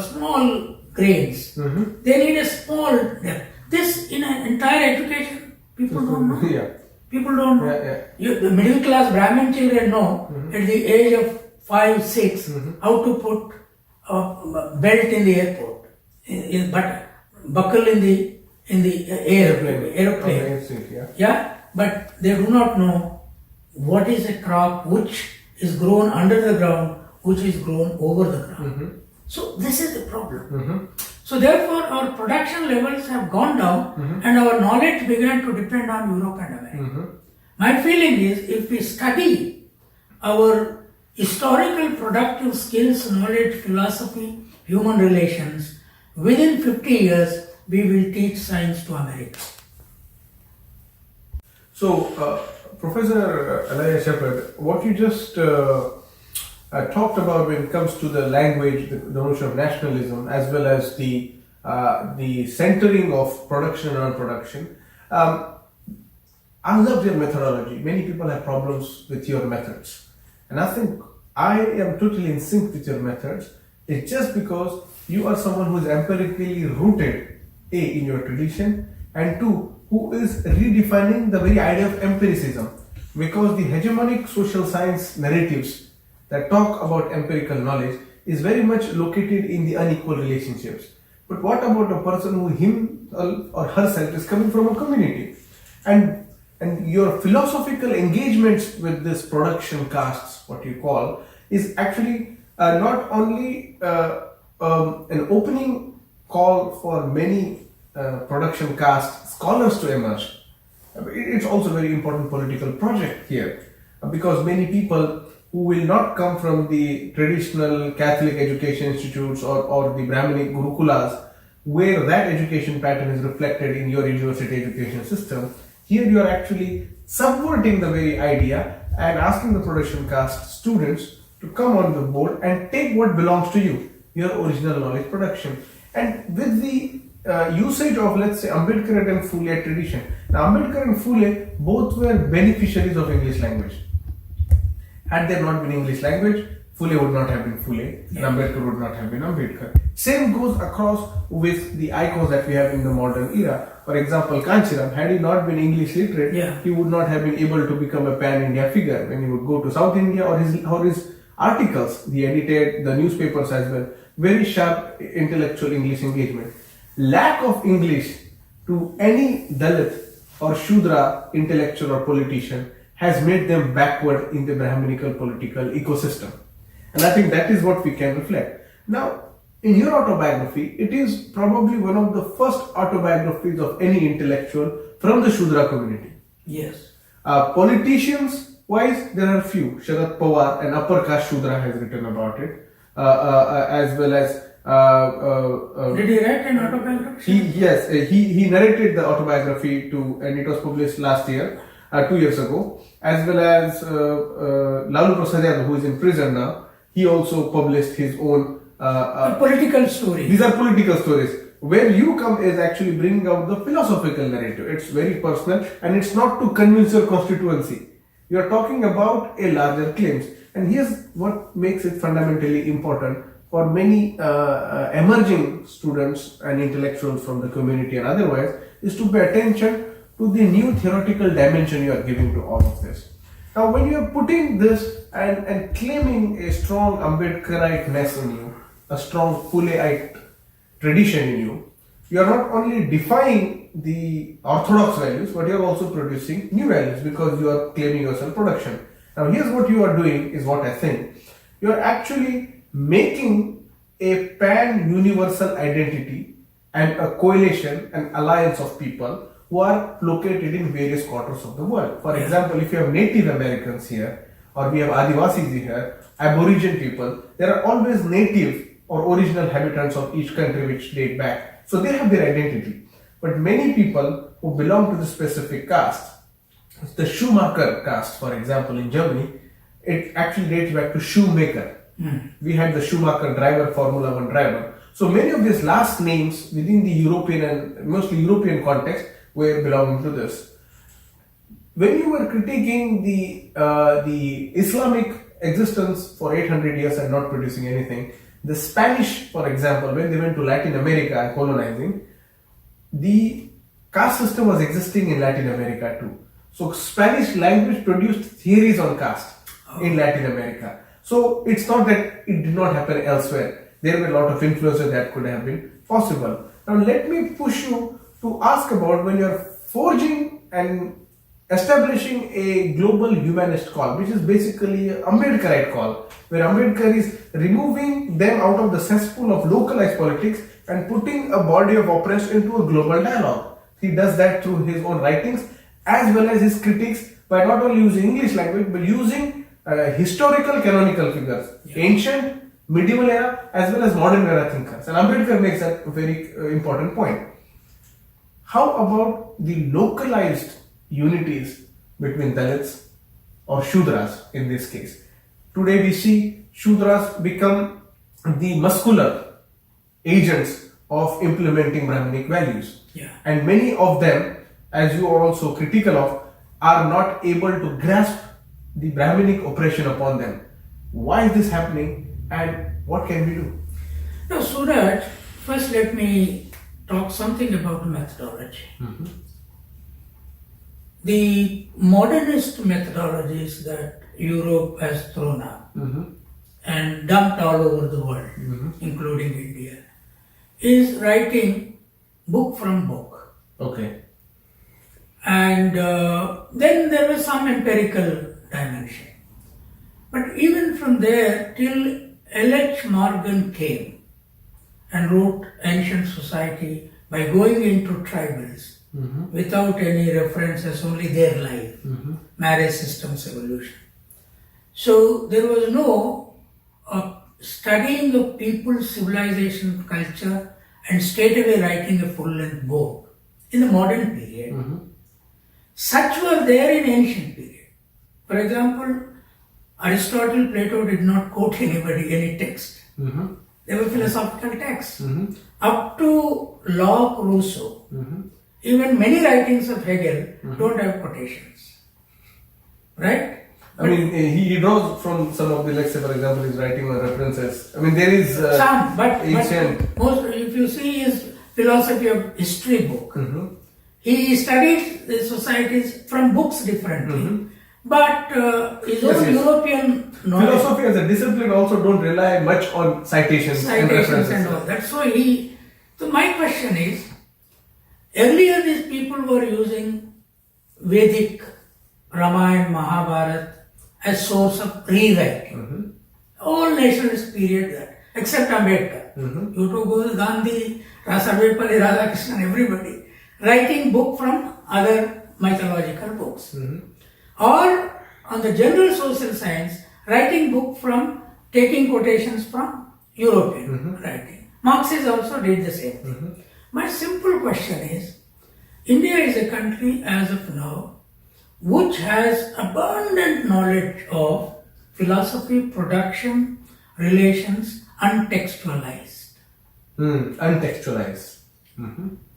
small grains, they need a small depth. This in an entire education, people don't know. People don't know. The middle class Brahmin children know at the age of 5, 6 how to put a belt in the airport, but buckle in the aeroplane. But they do not know what is a crop which is grown under the ground, which is grown over the ground. So this is the problem. So therefore our production levels have gone down and our knowledge began to depend on Europe and America. My feeling is if we study our historical productive skills, knowledge, philosophy, human relations, within 50 years we will teach science to America. So, Professor Ilaiah Shepherd, what you just talked about when it comes to the language, the notion of nationalism, as well as the centering of production and non-production. I love your methodology. Many people have problems with your methods. And I think I am totally in sync with your methods. It's just because you are someone who is empirically rooted, A, in your tradition, and 2, who is redefining the very idea of empiricism. Because the hegemonic social science narratives that talk about empirical knowledge is very much located in the unequal relationships. But what about a person who him or herself is coming from a community? And your philosophical engagements with this production castes, what you call, is actually not only an opening call for many production caste scholars to emerge. It's also a very important political project here, because many people who will not come from the traditional Catholic education institutes or the Brahminic Gurukulas, where that education pattern is reflected in your university education system, here you are actually subverting the very idea and asking the production caste students to come on the board and take what belongs to you, your original knowledge production. And with the usage of, let's say, Ambedkar and Phule tradition. Now, Ambedkar and Phule both were beneficiaries of English language. Had there not been English language, Phule would not have been Phule, and Ambedkar would not have been Ambedkar. Same goes across with the icons that we have in the modern era. For example, Kancha, had he not been English literate, he would not have been able to become a pan-India figure when he would go to South India or articles, the edited, the newspapers as well, very sharp intellectual English engagement. Lack of English to any Dalit or Shudra intellectual or politician has made them backward in the Brahminical political ecosystem. And I think that is what we can reflect. Now, in your autobiography, it is probably one of the first autobiographies of any intellectual from the Shudra community. Yes. Politicians wise, there are few. Sharad Pawar, an upper caste Shudra, has written about it, as well as. Did he write an autobiography? He narrated the autobiography and it was published last year, 2 years ago, as well as Lalu Prasad Yadav, who is in prison now. He also published his own political stories. These are political stories. Where you come is actually bringing out the philosophical narrative. It's very personal and it's not to convince your constituency. You are talking about a larger claims. And here's what makes it fundamentally important for many emerging students and intellectuals from the community and otherwise, is to pay attention to the new theoretical dimension you are giving to all of this. Now, when you are putting this and claiming a strong Ambedkarite-ness in you, a strong Phuleite tradition in you, you are not only defying the orthodox values, but you are also producing new values because you are claiming yourself production. Now, here's what you are doing is what I think. You are actually making a pan-universal identity and a coalition, an alliance of people who are located in various quarters of the world. For example, if you have Native Americans here, or we have Adivasis here, Aboriginal people, there are always native or original habitants of each country which date back. So they have their identity. But many people who belong to the specific caste, the Schumacher caste, for example, in Germany, it actually dates back to shoemaker. We had the Schumacher driver, Formula 1 driver. So many of these last names within the European and mostly European context were belonging to this. When you were critiquing the Islamic existence for 800 years and not producing anything, the Spanish, for example, when they went to Latin America and colonizing, the caste system was existing in Latin America too. So Spanish language produced theories on caste in Latin America. So it's not that it did not happen elsewhere. There were a lot of influences that could have been possible. Now let me push you to ask about when you're forging and establishing a global humanist call, which is basically an Ambedkarite call, where Ambedkar is removing them out of the cesspool of localized politics and putting a body of oppressed into a global dialogue. He does that through his own writings as well as his critiques by not only using English language but using historical canonical figures, ancient, medieval era as well as modern era thinkers. And Ambedkar makes that a very important point. How about the localized unities between Dalits or Shudras in this case? Today we see Shudras become the muscular agents of implementing Brahminic values. And many of them, as you are also critical of, are not able to grasp the Brahminic oppression upon them. Why is this happening and what can we do? Now, Suraj, first let me talk something about methodology. The modernist methodologies that Europe has thrown up and dumped all over the world, including India, is writing book from book. Okay. And then there was some empirical dimension. But even from there till L.H. Morgan came and wrote Ancient Society by going into tribals without any references, only their life, marriage systems evolution. So there was no studying of people's civilization, culture, and straightaway writing a full-length book in the modern period. Such were there in ancient period. For example, Aristotle, Plato did not quote anybody, any text. They were philosophical texts. Up to Locke, Rousseau, even many writings of Hegel don't have quotations. Right? I mean, he draws from some of the, let's say, for example, he's writing on references. I mean, there is some, but ancient. Most, if you see his philosophy of history book, he studied the societies from books differently. But his own yes. European knowledge, Philosophy as a discipline also don't rely much on citations and references. and all. That's why he. So my question is, earlier these people were using Vedic, Ramayana, Mahabharata as source of rewriting. All nationalist period that, except Ambedkar. You to go Gandhi, Sarvepalli Radhakrishnan, everybody writing book from other mythological books. Or on the general social science, writing book from taking quotations from European writing. Marxists also did the same thing. My simple question is, India is a country as of now which has abundant knowledge of philosophy, production, relations, untextualized. Untextualized.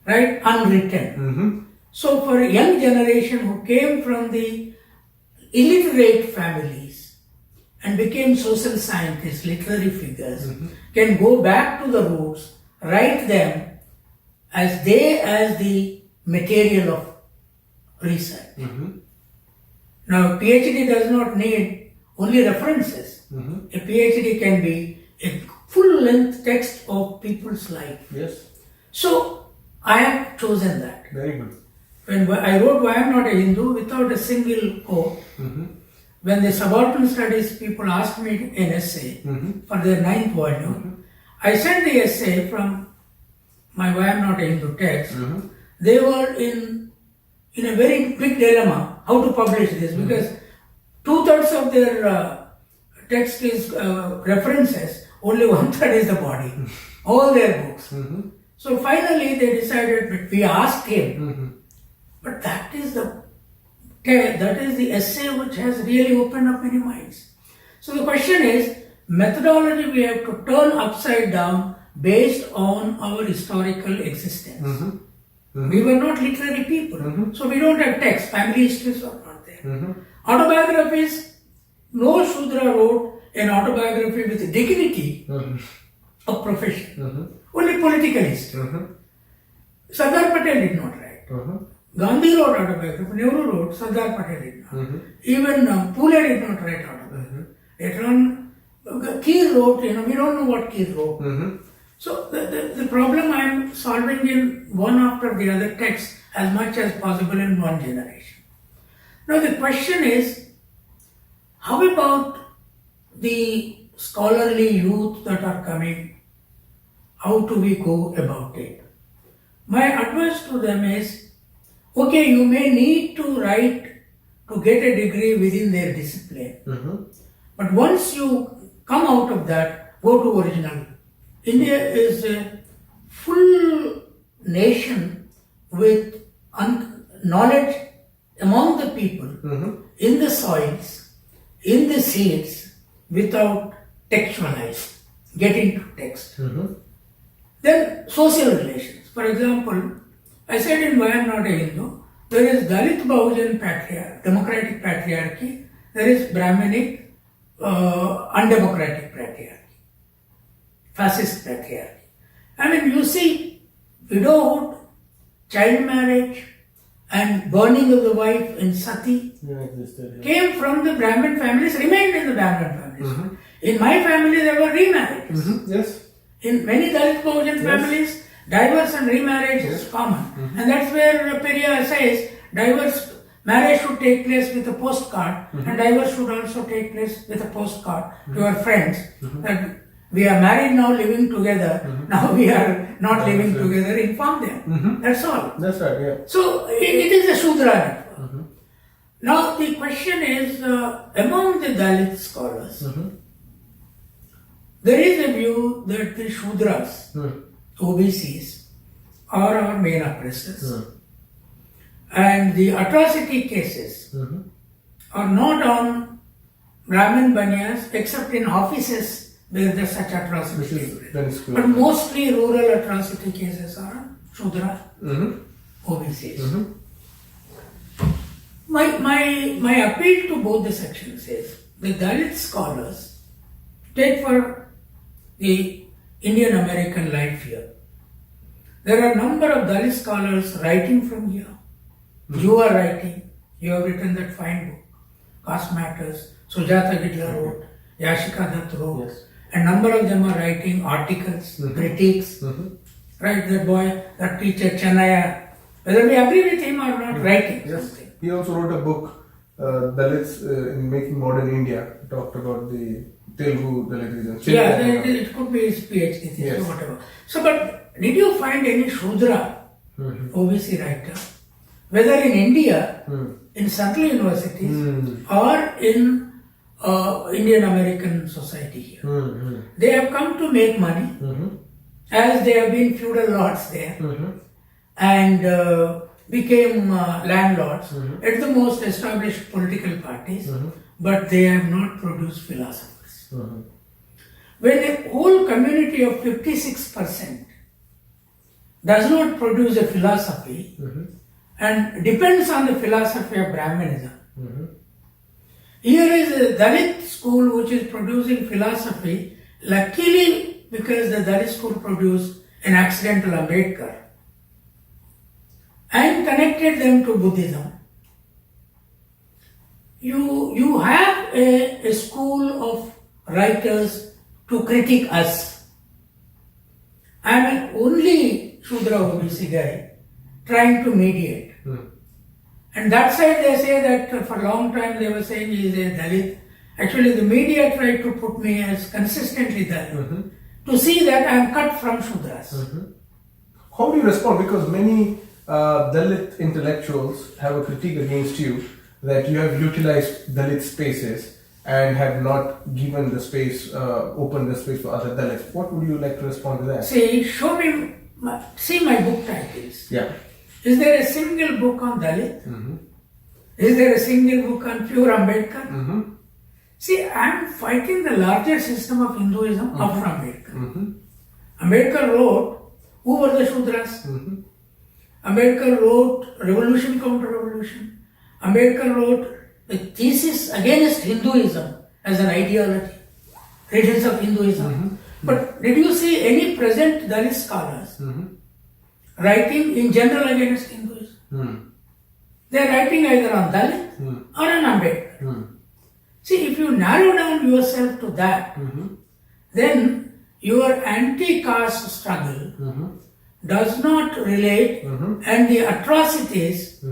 Right? Unwritten. So for a young generation who came from the illiterate families and became social scientists, literary figures, can go back to the roots, write them as the material of research. Now, PhD does not need only references. A PhD can be a full-length text of people's life. Yes. So, I have chosen that. Very good. When I wrote Why I Am Not a Hindu without a single quote, when the subaltern studies people asked me an essay for their 9th volume, I sent the essay from my Why I Am Not a Hindu text. They were in a very big dilemma how to publish this because 2/3 of their text is references, only 1/3 is the body, all their books. So finally they decided, but we asked him, but that is the essay which has really opened up many minds. So the question is, methodology we have to turn upside down based on our historical existence. We were not literary people, so we don't have text, family histories are not there. Autobiographies, no Shudra wrote an autobiography with dignity of profession, only political history. Sardar Patel did not write. Gandhi wrote autobiography, Nehru wrote, Sardar Patel did not. Even Pule did not write autobiography. Later on, Keir wrote, we don't know what Keir wrote. So the problem I am solving in one after the other text as much as possible in one generation. Now the question is, how about the scholarly youth that are coming? How do we go about it? My advice to them is, okay, you may need to write to get a degree within their discipline. But once you come out of that, go to original. India is a full nation with knowledge among the people, in the soils, in the seeds, without textualized, getting to text. Then social relations. For example, I said in Why I Am Not a Hindu, there is Dalit Bahujan patriarchy, democratic patriarchy, there is Brahminic, undemocratic patriarchy. Fascist patriarchy. I mean, you see, widowhood, child marriage, and burning of the wife in Sati came from the Brahmin families, remained in the Brahmin families. In my family, there were remarriages. Yes. In many Dalit Bahujan families, divorce and remarriage is common. And that's where Periyar says, marriage should take place with a postcard, and divorce should also take place with a postcard to your friends. That we are married now, living together. Now we are not living together. Inform them. That's all. That's right. Yeah. So it is a Shudra network. Now the question is, among the Dalit scholars, there is a view that the Shudras, OBCs, are our main oppressors, and the atrocity cases are not on Brahmin Banyas except in offices where there's such atrocity cases. But mostly rural atrocity cases are on Shudra OBCs. My appeal to both the sections is the Dalit scholars take for the Indian American life here. There are a number of Dalit scholars writing from here. You are writing, you have written that fine book, Caste Matters, Sujata Gidla wrote, Yashika Dutt wrote, Yes. a number of them are writing articles, critiques, right? That boy, that teacher Chennaya, whether we agree with him or not, writing Yes. something. He also wrote a book, Dalits in Making Modern India. He talked about the Telugu Dalit region. Yeah, it could be his PhD thesis Yes. or whatever. So, but did you find any Shudra OBC writer, whether in India, in central universities, or in Indian American society here? They have come to make money, as they have been feudal lords there, and became landlords at the most established political parties, but they have not produced philosophers. When a whole community of 56% does not produce a philosophy and depends on the philosophy of Brahmanism, here is a Dalit school which is producing philosophy, luckily because the Dalit school produced an accidental Ambedkar and connected them to Buddhism. You have a school of writers to critique us. I am an only Shudra OBC guy trying to mediate. And that side they say that for a long time they were saying he is a Dalit. Actually the media tried to put me as consistently Dalit to see that I am cut from Shudras. How do you respond? Because many Dalit intellectuals have a critique against you that you have utilized Dalit spaces and have not given the space, opened the space for other Dalits. What would you like to respond to that? See, show me, see my book titles. Yeah. Is there a single book on Dalit? Is there a single book on pure Ambedkar? See, I am fighting the larger system of Hinduism after Ambedkar. Ambedkar wrote, who were the Shudras? Ambedkar wrote Revolution, Counter-Revolution. Ambedkar wrote the thesis against Hinduism as an ideology, radiance of Hinduism. But did you see any present Dalit scholars writing in general against Hinduism? They are writing either on Dalit or on Ambedkar. See, if you narrow down yourself to that, then your anti-caste struggle does not relate, and the atrocities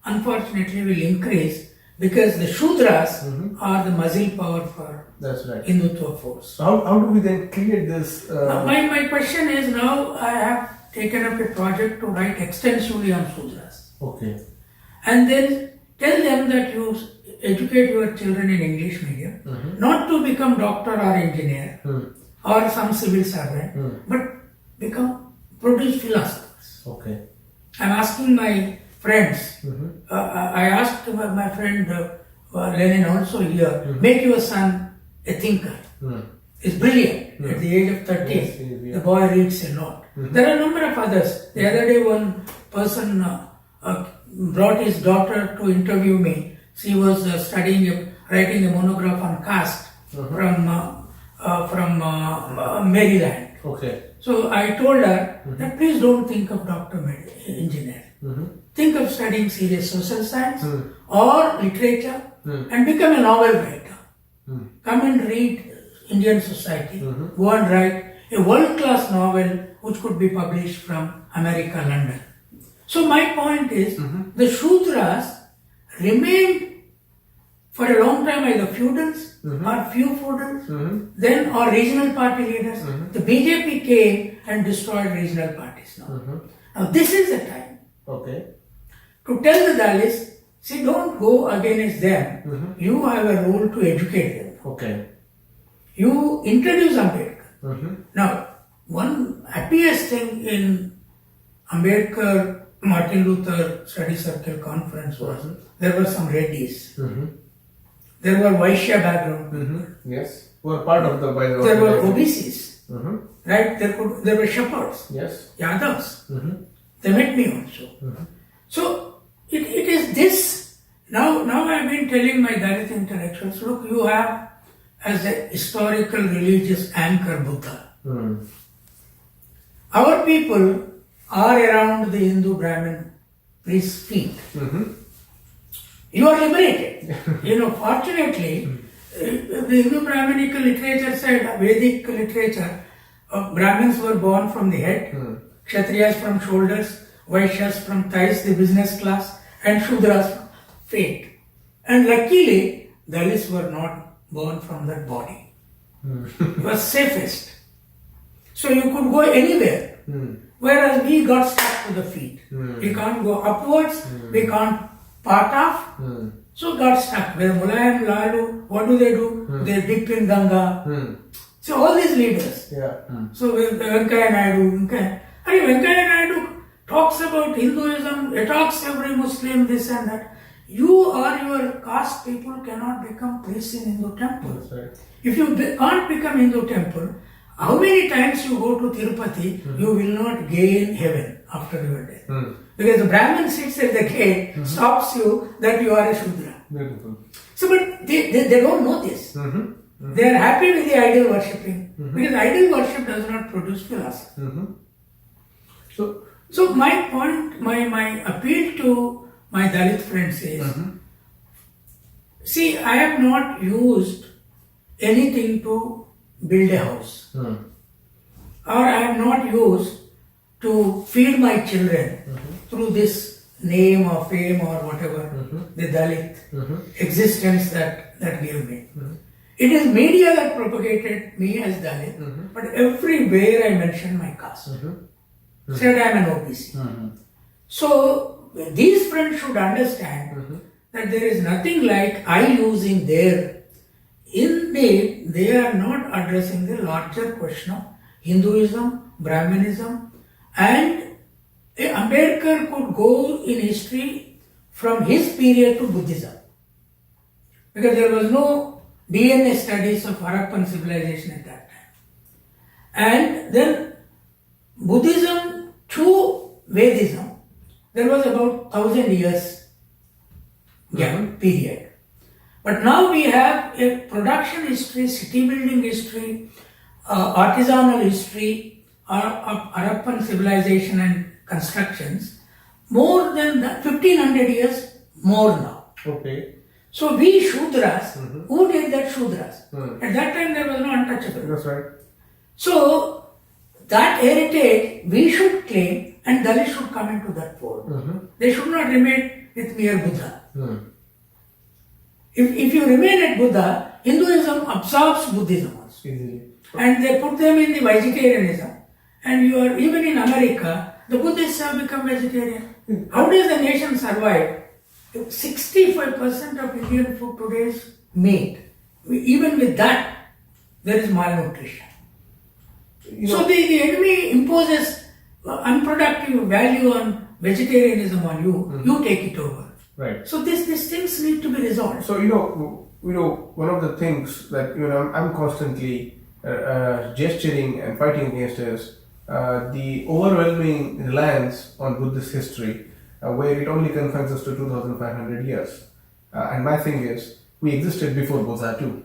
unfortunately will increase because the Shudras are the muzzle power for That's right. Hindutva force. So how do we then create this? My question is, now I have taken up a project to write extensively on Shudras. Okay. And then tell them that you educate your children in English medium, not to become doctor or engineer or some civil servant, but produce philosophers. Okay. I'm asking my friends, I asked my friend Lenin also here, make your son a thinker. He's brilliant. At the age of 13, Yes, the boy reads a lot. There are a number of others. The other day one person brought his daughter to interview me. She was writing a monograph on caste from Maryland. Okay. So I told her that please don't think of engineer. Think of studying serious social science or literature and become a novel writer. Come and read Indian society. Go and write a world-class novel which could be published from America, London. So my point is, the Shudras remained for a long time either feudals or few feudals, then or regional party leaders. The BJP came and destroyed regional parties now. Now this is the time to tell the Dalits, see, don't go against them. You have a role to educate them. Okay. You introduce Ambedkar. Now, one happiest thing in Ambedkar Martin Luther Study Circle conference was there were some Reddys. There were Vaishya background. Yes. Who are part of the There were OBCs. Right? There were shepherds. Yes. Yadavs. They met me also. So it is this. Now I've been telling my Dalit intellectuals, look, you have as a historical religious anchor Buddha. Our people are around the Hindu Brahmin priest's feet. you are liberated. Fortunately, the Hindu Brahminical literature side, Vedic literature, Brahmins were born from the head, Kshatriyas from shoulders, Vaishyas from thighs, the business class, and Shudras from feet. And luckily, Dalits were not born from that body. It was safest. So you could go anywhere. Whereas we got stuck to the feet. We can't go upwards, we can't part off. So got stuck. Where Mulayam, Lalu, what do? They dip in Ganga. So all these leaders. So Venkaya Naidu, Venkaya Naidu talks about Hinduism, attacks every Muslim, this and that. You or your caste people cannot become priests in Hindu temple. That's right. If you can't become Hindu temple, how many times you go to Tirupati, you will not gain heaven after your death. Because the Brahmin sits at the gate, stops you that you are a Shudra. Beautiful. So, but they don't know this. They are happy with the idol worshipping. Because idol worship does not produce philosophy. So my point, my appeal to my Dalit friends is, see, I have not used anything to build a house. Or I have not used to feed my children through this name or fame or whatever, the Dalit existence that gave me. It is media that propagated me as Dalit, but everywhere I mention my caste. Said I am an OBC. So these friends should understand that there is nothing like I using their. Indeed, they are not addressing the larger question of Hinduism, Brahminism, and Ambedkar could go in history from his period to Buddhism. Because there was no DNA studies of Harappan civilization at that time. And then Buddhism to Vedism, there was about 1,000 years period. But now we have a production history, city building history, artisanal history of Harappan civilization and constructions, more than 1,500 years more now. Okay. So we Shudras, who did that Shudras? At that time there was no untouchable. That's right. So that heritage we should claim and Dalits should come into that fold. They should not remain with mere Buddha. If you remain at Buddha, Hinduism absorbs Buddhism also. Easily. And they put them in the vegetarianism. And you are, even in America, the Buddhists have become vegetarian. How does the nation survive? 65% of Indian food today is meat. Even with that, there is malnutrition. So the enemy imposes unproductive value on vegetarianism on you, you take it over. Right. So these things need to be resolved. So one of the things that I'm constantly gesturing and fighting against is the overwhelming reliance on Buddhist history, where it only confines us to 2,500 years. And my thing is, we existed before Buddha too,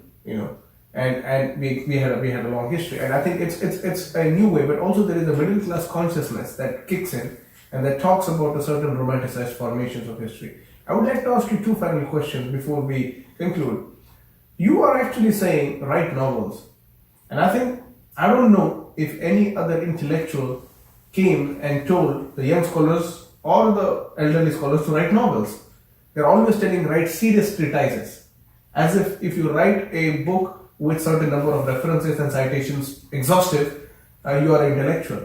and we had a long history. And I think it's a new way, but also there is a middle class consciousness that kicks in and that talks about a certain romanticized formations of history. I would like to ask you two final questions before we conclude. You are actually saying write novels. And I don't know if any other intellectual came and told the young scholars or the elderly scholars to write novels. They're always telling write serious treatises. As if you write a book with certain number of references and citations exhaustive, you are intellectual.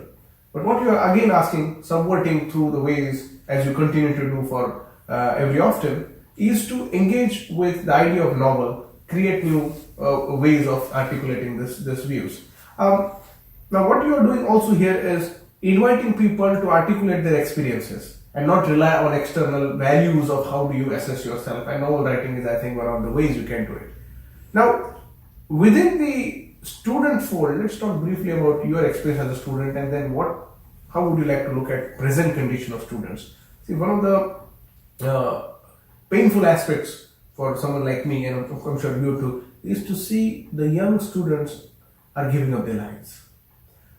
But what you are again asking, subverting through the ways as you continue to do for every often, is to engage with the idea of novel, create new ways of articulating this views. Now what you are doing also here is inviting people to articulate their experiences and not rely on external values of how do you assess yourself. And novel writing is, I think, one of the ways you can do it. Now, within the student fold, let's talk briefly about your experience as a student, and then how would you like to look at present condition of students? See, one of the painful aspects for someone like me, and I'm sure you too, is to see the young students are giving up their lives.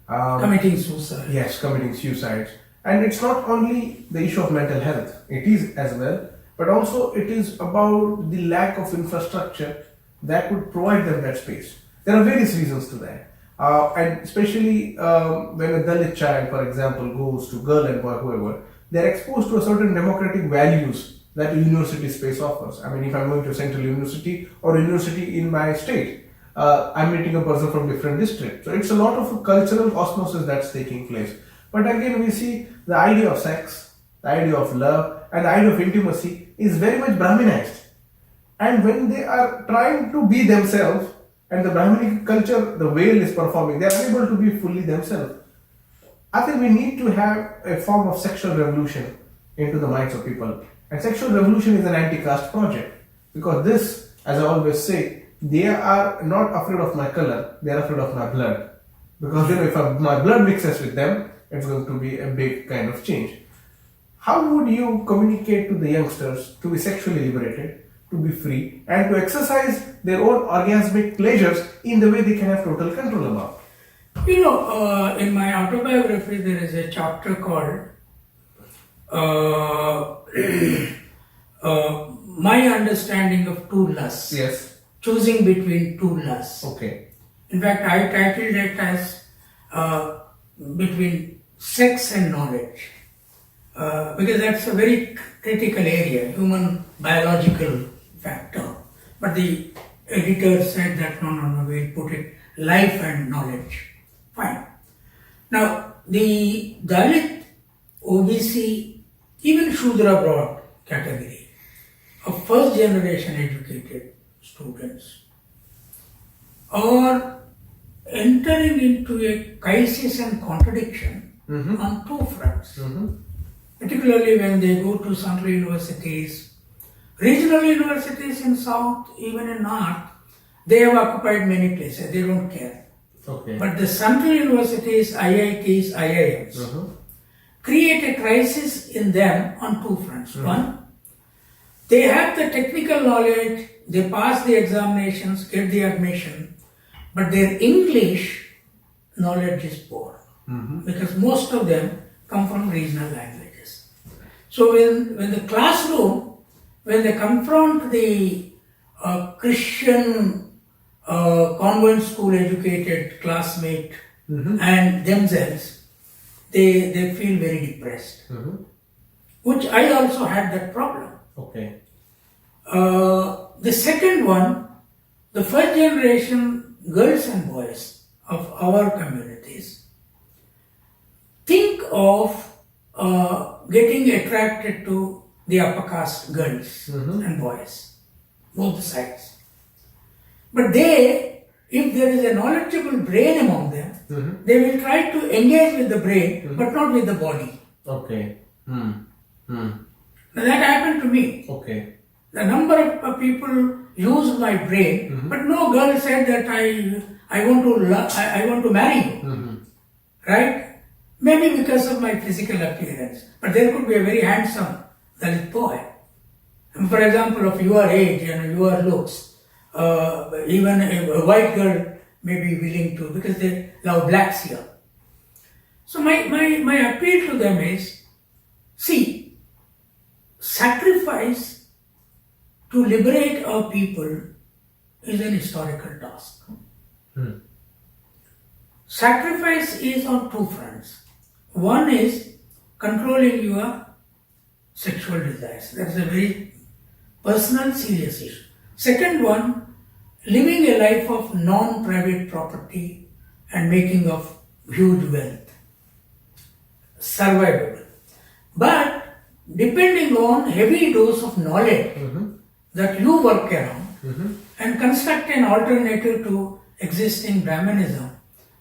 Committing suicide. Yes, committing suicides. And it's not only the issue of mental health, it is as well, but also it is about the lack of infrastructure that would provide them that space. There are various reasons to that. And especially when a Dalit child, for example, goes to girl and boy, whoever, they're exposed to a certain democratic values that a university space offers. I mean, if I'm going to a central university or a university in my state, I'm meeting a person from different district. So it's a lot of cultural osmosis that's taking place. But again, we see the idea of sex, the idea of love, and the idea of intimacy is very much Brahminized. And when they are trying to be themselves, and the Brahminic culture, the veil is performing, they are unable to be fully themselves. I think we need to have a form of sexual revolution into the minds of people. And sexual revolution is an anti-caste project. Because this, as I always say, they are not afraid of my color, they are afraid of my blood. Because then if my blood mixes with them, it's going to be a big kind of change. How would you communicate to the youngsters to be sexually liberated, to be free, and to exercise their own orgasmic pleasures in the way they can have total control about? You know, in my autobiography, there is a chapter called My Understanding of Two Lusts. Yes. Choosing between two lusts. Okay. In fact, I titled it as Between Sex and Knowledge. Because that's a very critical area, human biological factor. But the editor said that no, we'll put it life and knowledge. Fine. Now, the Dalit, OBC, even Shudra broad category of first generation educated students are entering into a crisis and contradiction on two fronts. Particularly when they go to central universities, regional universities in south, even in north, they have occupied many places, they don't care. Okay. But the central universities, IITs, IIMs, create a crisis in them on two fronts. One, they have the technical knowledge, they pass the examinations, get the admission, but their English knowledge is poor. Because most of them come from regional languages. So when the classroom, when they confront the Christian convent school educated classmate and themselves, they feel very depressed. Which I also had that problem. Okay. The second one, the first generation girls and boys of our communities think of getting attracted to the upper caste girls and boys, both sides. But they, if there is a knowledgeable brain among them, they will try to engage with the brain, but not with the body. Okay. Now that happened to me. Okay. The number of people used my brain, but no girl said that I want to marry you, right? Maybe because of my physical appearance, but there could be a very handsome Dalit boy. And for example, of your age and your looks, even a white girl may be willing to, because they love blacks here. So my appeal to them is, see, sacrifice to liberate our people is an historical task. Sacrifice is on two fronts. One is controlling your sexual desires. That's a very personal, serious issue. Second one, living a life of non-private property and making of huge wealth. Survivable. But depending on heavy dose of knowledge that you work around and construct an alternative to existing Brahmanism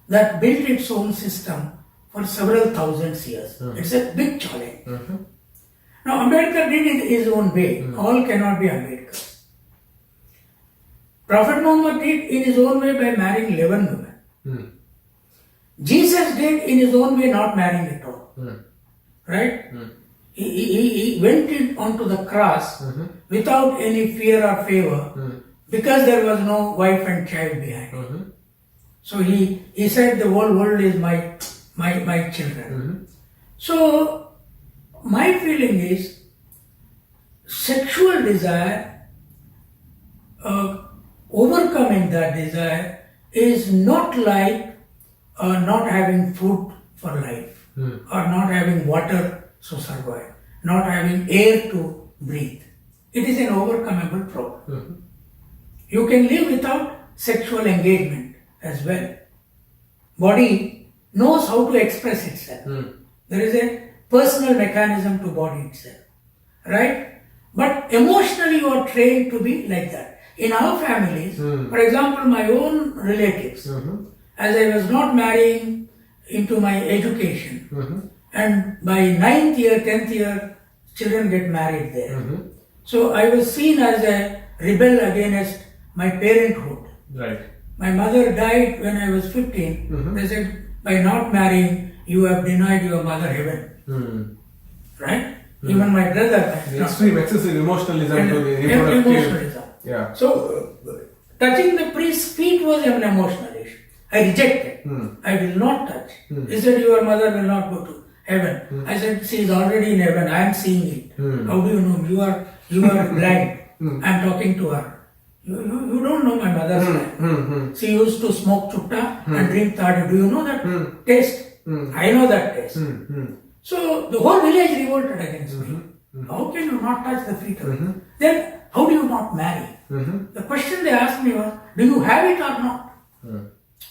that built its own system for several thousands years. It's a big challenge. Now Ambedkar did it his own way. All cannot be Ambedkar. Prophet Muhammad did in his own way by marrying 11 women. Jesus did in his own way not marrying at all. Right? He went in onto the cross without any fear or favor because there was no wife and child behind. So he said the whole world is my children. So my feeling is sexual desire, overcoming that desire is not like not having food for life, or not having water to survive, not having air to breathe. It is an overcomable problem. You can live without sexual engagement as well. Body knows how to express itself. There is a personal mechanism to body itself, right? But emotionally you are trained to be like that. In our families, for example, my own relatives, as I was not marrying into my education, and by 9th year, 10th year, children get married there. So I was seen as a rebel against my parenthood. Right. My mother died when I was 15. They said, by not marrying, you have denied your mother heaven. Right? Even my brother. The extreme, excessive emotionalism to the reproductive. Emotionalism. Yeah. So, touching the priest's feet was an emotional issue. I rejected. I will not touch. He said, your mother will not go to heaven. I said, she is already in heaven. I am seeing it. How do you know? You are blind. I am talking to her. You don't know my mother's life. She used to smoke chutta and drink toddy. Do you know that taste? I know that taste. So the whole village revolted against me. How can you not touch the feet of it? Then how do you not marry? The question they asked me was, do you have it or not?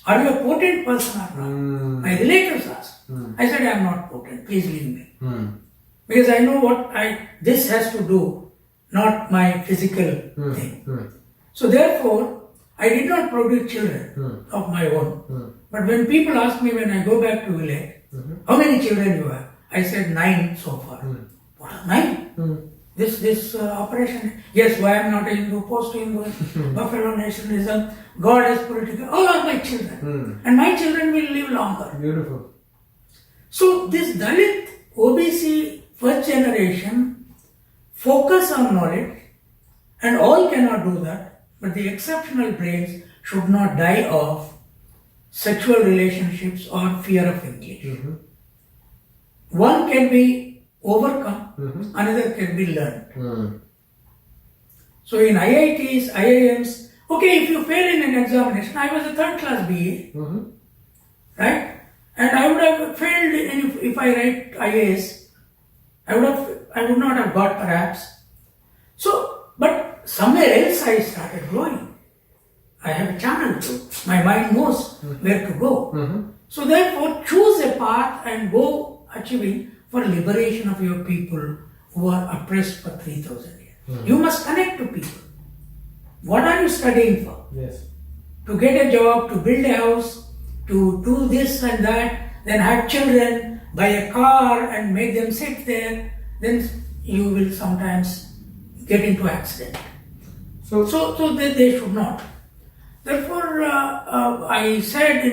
Are you a potent person or not? My relatives asked. I said, I am not potent. Please leave me. Because I know what this has to do, not my physical thing. So therefore, I did not produce children of my own. But when people ask me when I go back to village, how many children you have? I said 9 so far. What, 9? This operation, yes, why I am not a Hindu, post-Hindu, Buffalo nationalism, God as political, all are my children. And my children will live longer. Beautiful. So this Dalit OBC first generation focus on knowledge, and all cannot do that, but the exceptional brains should not die of sexual relationships or fear of engagement. One can be overcome, another can be learned. So in IITs, IIMs, okay, if you fail in an examination, I was a 3rd class BA, right? And I would have failed if I write IAS. I would not have got perhaps. So, but somewhere else I started growing. I have a channel to. My mind knows where to go. So therefore, choose a path and go achieving for liberation of your people who are oppressed for 3,000 years. You must connect to people. What are you studying for? Yes. To get a job, to build a house, to do this and that, then have children, buy a car and make them sit there, then you will sometimes get into accident. So they should not. Therefore, I said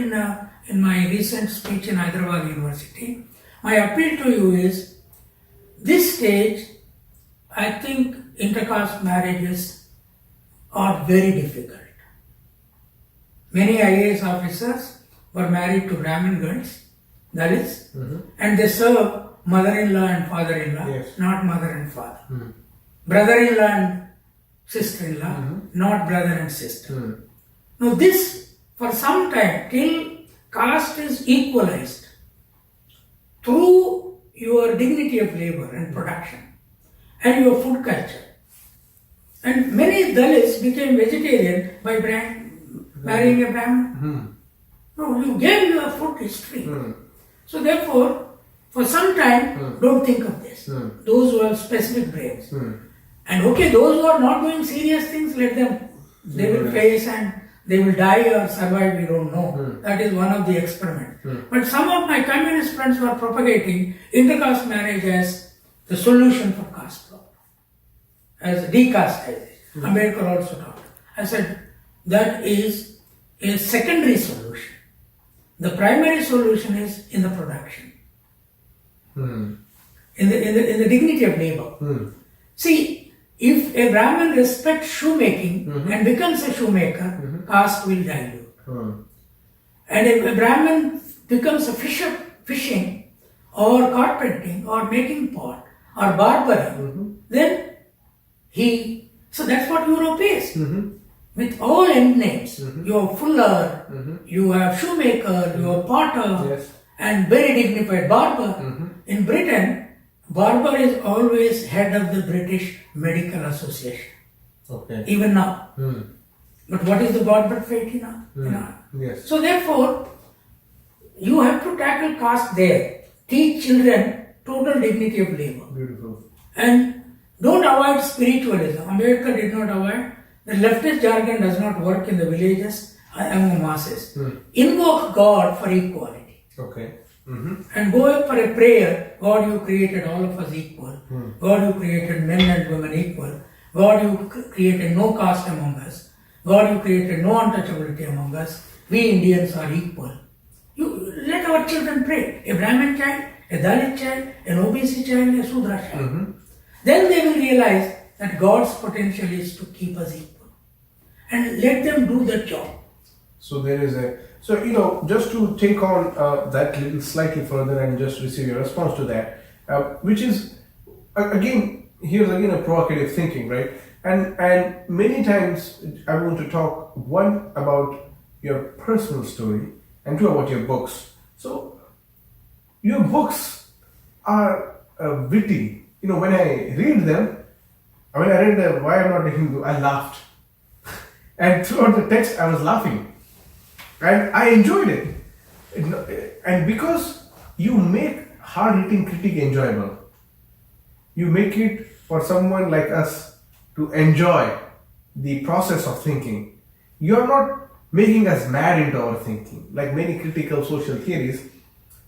in my recent speech in Hyderabad University, my appeal to you is, this stage, I think intercaste marriages are very difficult. Many IAS officers were married to Brahmin girls, Dalits, and they serve mother-in-law and father-in-law, not mother and father. Brother-in-law and sister-in-law, not brother and sister. Now this, for some time, till caste is equalized, through your dignity of labor and production, and your food culture. And many Dalits became vegetarian by marrying a Brahmin. No, you gave your food history. So therefore, for some time, don't think of this. Those who have specific brains. And okay, those who are not doing serious things, let them. They will face and they will die or survive, we don't know. That is one of the experiments. But some of my communist friends were propagating intercaste marriage as the solution for caste problem, as decasteization. Ambedkar also talked. I said, that is a secondary solution. The primary solution is in the production, in the dignity of labor. See, if a Brahmin respects shoemaking and becomes a shoemaker, caste will dilute. And if a Brahmin becomes a fishing or carpenting or making pot or barbering, then he. So that's what Europe is. With all end names. You have fuller, you have shoemaker, you have potter, Yes. and very dignified barber. In Britain, barber is always head of the British Medical Association. Okay. Even now. But what is the barber fate now? Yes. So therefore, you have to tackle caste there. Teach children total dignity of labor. Beautiful. And don't avoid spiritualism. Ambedkar did not avoid. The leftist jargon does not work in the villages among masses. Invoke God for equality. Okay. And go for a prayer. God, you created all of us equal. God, you created men and women equal. God, you created no caste among us. God, you created no untouchability among us. We Indians are equal. You let our children pray. A Brahmin child, a Dalit child, an OBC child, a Sudra child. Then they will realize that God's potential is to keep us equal. And let them do the job. So there is a, so just to take on that little slightly further and just receive your response to that, which is here's again a provocative thinking, right? And many times I want to talk, one, about your personal story, and two, about your books. So your books are witty. When I read them, when I read Why I'm Not a Hindu, I laughed. And throughout the text, I was laughing. And I enjoyed it. And because you make hard-hitting critique enjoyable, you make it for someone like us to enjoy the process of thinking. You're not making us mad into our thinking. Like many critical social theories,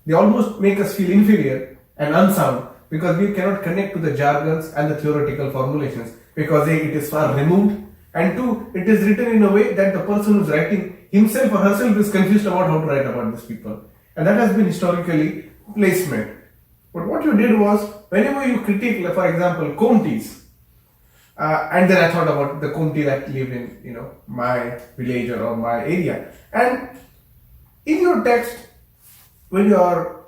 they almost make us feel inferior and unsound because we cannot connect to the jargons and the theoretical formulations because A, it is far removed, and two, it is written in a way that the person who's writing himself or herself is confused about how to write about these people. And that has been historically placement. But what you did was, whenever you critique, like, for example, Counties, and then I thought about the County that lived in, my village or my area. And in your text, when you are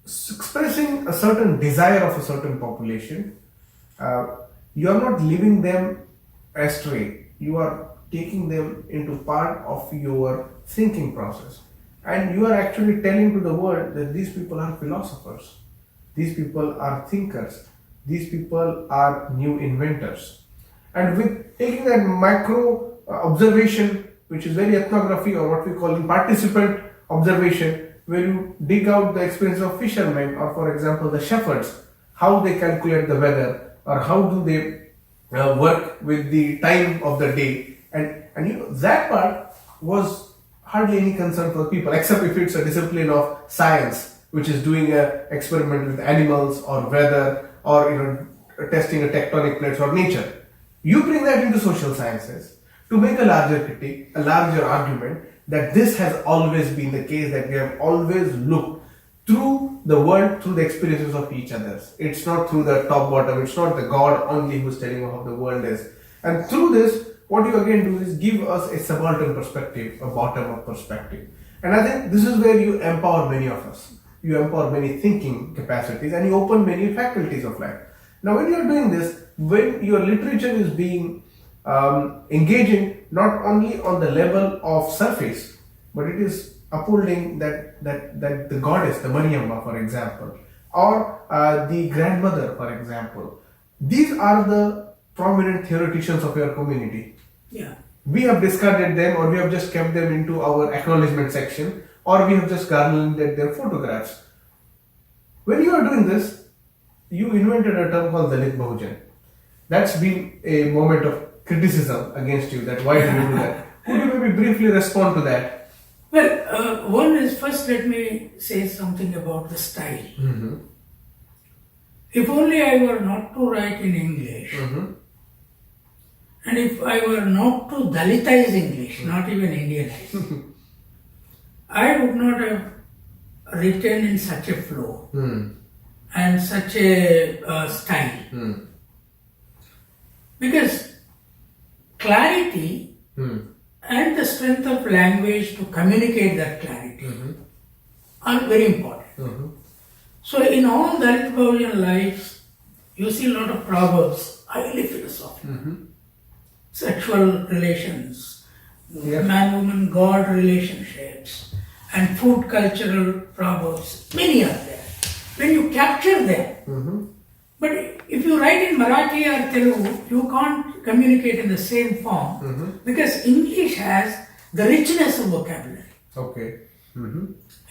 expressing a certain desire of a certain population, you are not leaving them astray. You are taking them into part of your thinking process. And you are actually telling to the world that these people are philosophers. These people are thinkers. These people are new inventors. And with taking that micro observation, which is very ethnography, or what we call in participant observation, where you dig out the experience of fishermen, or for example the shepherds, how they calculate the weather, or how do they work with the time of the day. And that part was hardly any concern for people, except if it's a discipline of science, which is doing an experiment with animals or weather, or testing a tectonic plates or nature. You bring that into social sciences to make a larger critique, a larger argument that this has always been the case, that we have always looked through the world, through the experiences of each other. It's not through the top bottom, it's not the God only who's telling how the world is. And through this, what you again do is give us a subaltern perspective, a bottom-up perspective. And I think this is where you empower many of us. You empower many thinking capacities, and you open many faculties of life. Now, when you're doing this, when your literature is being engaging not only on the level of surface, but it is upholding that the goddess, the Maniammai, for example, or the grandmother, for example. These are the prominent theoreticians of your community. Yeah. We have discarded them, or we have just kept them into our acknowledgement section, or we have just garlanded their photographs. When you are doing this, you invented a term called Dalit Ph.D. That's been a moment of criticism against you, that why did you do that? Could you maybe briefly respond to that? Well, one is, first let me say something about the style. If only I were not to write in English, and if I were not to Dalitize English, not even Indianize, I would not have written in such a flow and such a style. Because clarity and the strength of language to communicate that clarity are very important. So in all Dalit Ph.D. lives, you see a lot of proverbs highly philosophical. Sexual relations, Yeah. man-woman, God relationships, and food cultural proverbs. Many are there. When you capture them, but if you write in Marathi or Telugu, you can't communicate in the same form because English has the richness of vocabulary. Okay.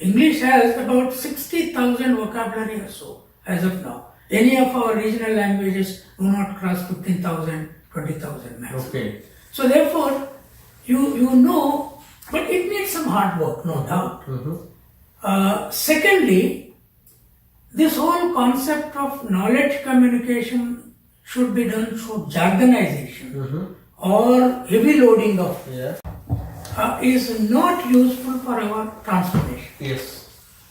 English has about 60,000 vocabulary or so as of now. Any of our regional languages do not cross 15,000, 20,000 maximum. Okay. So therefore, you know, but it needs some hard work, no doubt. Secondly, this whole concept of knowledge communication should be done through jargonization or heavy loading of is not useful for our transformation. Yes.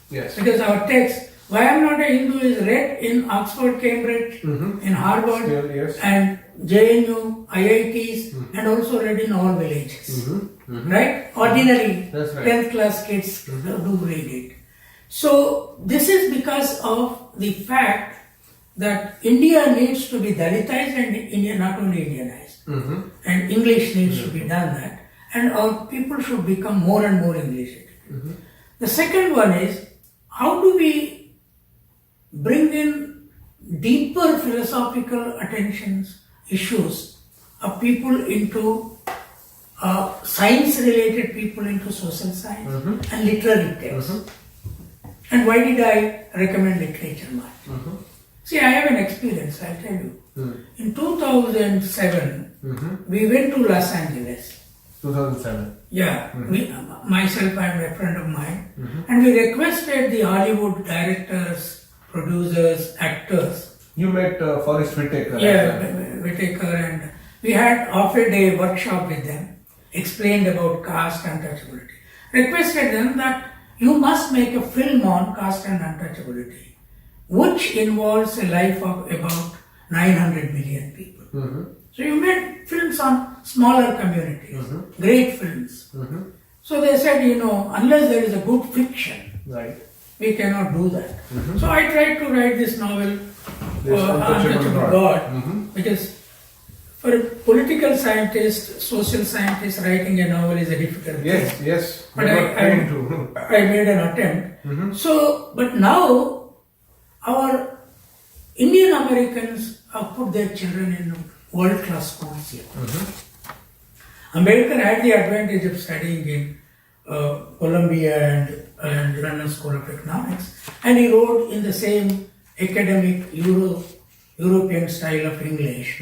Yes. Because our text, Why I Am Not a Hindu is read in Oxford, Cambridge, in Harvard, Still, yes. and JNU, IITs, and also read in all villages. Right? Ordinary That's right. 10th class kids do read it. So, this is because of the fact that India needs to be Dalitized and India not only Indianized. And English needs to be done that. And our people should become more and more English educated. The second one is, how do we bring in deeper philosophical attentions, issues of people into science-related people into social science and literary text. And why did I recommend literature much? See, I have an experience, I'll tell you. In 2007, we went to Los Angeles. 2007. Yeah, myself, I'm a friend of mine, and we requested the Hollywood directors, producers, actors. You met Forrest Whitaker. Yeah, Whitaker, and we had half a day workshop with them, explained about caste untouchability. Requested them that you must make a film on caste and untouchability, which involves a life of about 900 million people. So you made films on smaller communities, great films. So they said, unless there is a good fiction, Right. we cannot do that. So I tried to write this novel, This Untouchable God, because for a political scientist, social scientist, writing a novel is a difficult thing. Yes. But We're not trained to. I made an attempt. So, but now our Indian Americans have put their children in world-class schools here. Ambedkar had the advantage of studying in Columbia and London School of Economics, and he wrote in the same academic European style of English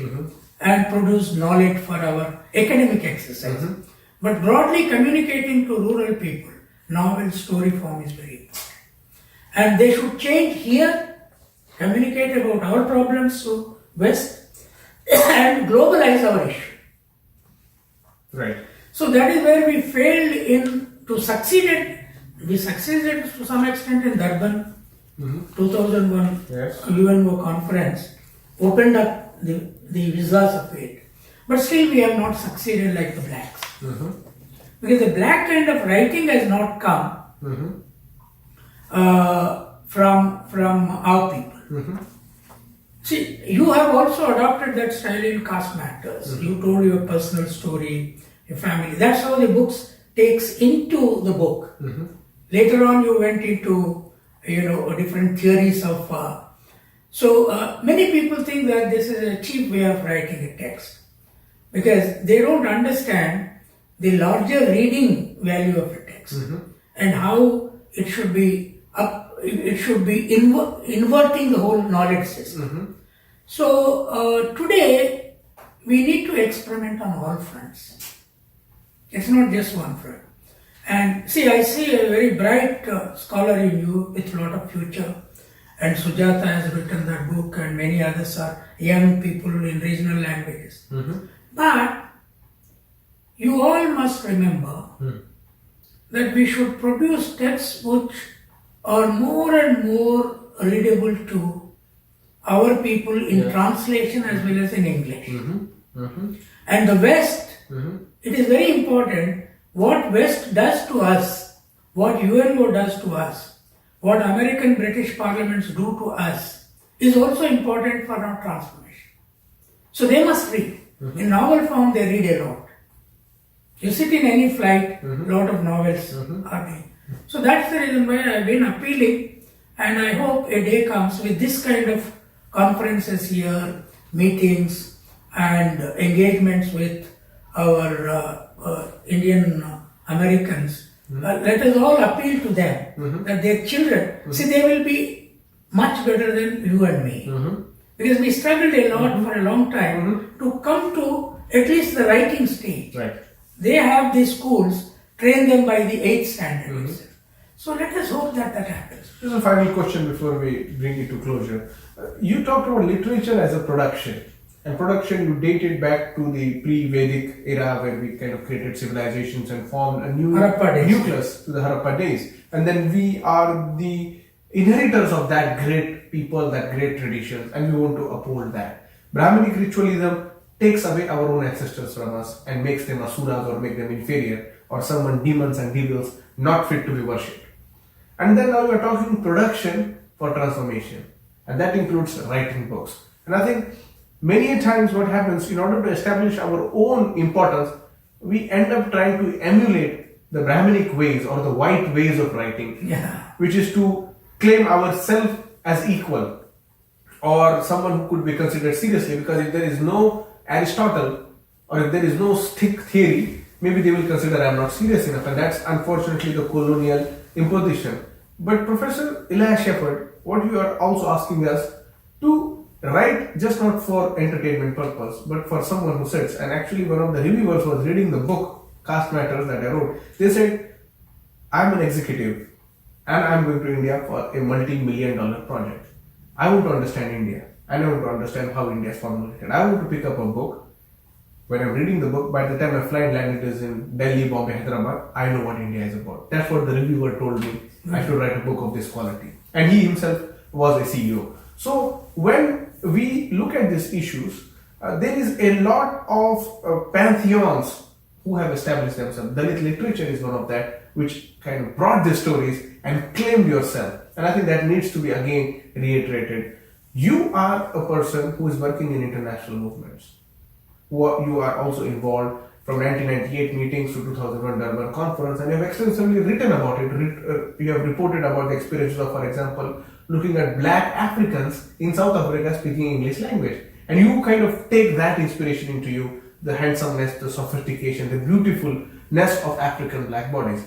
and produced knowledge for our academic exercise. But broadly communicating to rural people, novel story form is very important. And they should change here, communicate about our problems to West, and globalize our issue. Right. So that is where we failed to succeed. We succeeded to some extent in Durban, 2001 Yes. UNO conference, opened up the visas of it. But still we have not succeeded like the blacks. Because the black kind of writing has not come from our people. See, you have also adopted that style in Caste Matters. You told your personal story, your family. That's how the books takes into the book. Later on, you went into different theories of. So many people think that this is a cheap way of writing a text because they don't understand the larger reading value of a text and how it should be inverting the whole knowledge system. So today we need to experiment on all fronts. It's not just one front. And see, I see a very bright scholar in you with a lot of future. And Sujata has written that book, and many others are young people in regional languages. But you all must remember that we should produce texts which are more and more readable to our people in translation as well as in English. And the West, it is very important what West does to us, what UNO does to us, what American British parliaments do to us is also important for our transformation. So they must read. In novel form, they read a lot. You sit in any flight, lot of novels are there. So that's the reason why I've been appealing, and I hope a day comes with this kind of conferences here, meetings, and engagements with our Indian Americans. Let us all appeal to them that their children, see, they will be much better than you and me. Because we struggled a lot for a long time to come to at least the writing stage. Right. They have these schools, train them by the 8th standard. So let us hope that that happens. Just a final question before we bring it to closure. You talked about literature as a production. And production, you dated back to the pre-Vedic era where we kind of created civilizations and formed a new nucleus to the Harappa days. And then we are the inheritors of that great people, that great tradition, and we want to uphold that. Brahminic ritualism takes away our own ancestors from us and makes them asuras or make them inferior or summon demons and devils not fit to be worshipped. And then now we are talking production for transformation, and that includes writing books. And I think many times what happens, in order to establish our own importance, we end up trying to emulate the Brahminic ways or the white ways of writing, which is to claim ourselves as equal or someone who could be considered seriously, because if there is no Aristotle or if there is no stick theory, maybe they will consider I am not serious enough, and that's unfortunately the colonial imposition. But Professor Ilaiah Shepherd, what you are also asking us to write just not for entertainment purpose, but for someone who sits. And actually one of the reviewers was reading the book Caste Matters that I wrote. They said, I'm an executive and I'm going to India for a multi-million-dollar project. I want to understand India and I want to understand how India is formulated. I want to pick up a book. When I'm reading the book, by the time my flight landed is in Delhi, Bombay, Hyderabad, I know what India is about. That's what the reviewer told me. I should write a book of this quality. And he himself was a CEO. So when we look at these issues, there is a lot of pantheons who have established themselves. Dalit literature is one of that, which kind of brought these stories and claimed yourself. And I think that needs to be again reiterated. You are a person who is working in international movements. You are also involved from 1998 meetings to 2001 Durban conference, and you have extensively written about it. You have reported about the experiences of, for example, looking at black Africans in South Africa speaking English language. And you kind of take that inspiration into you, the handsomeness, the sophistication, the beautifulness of African black bodies.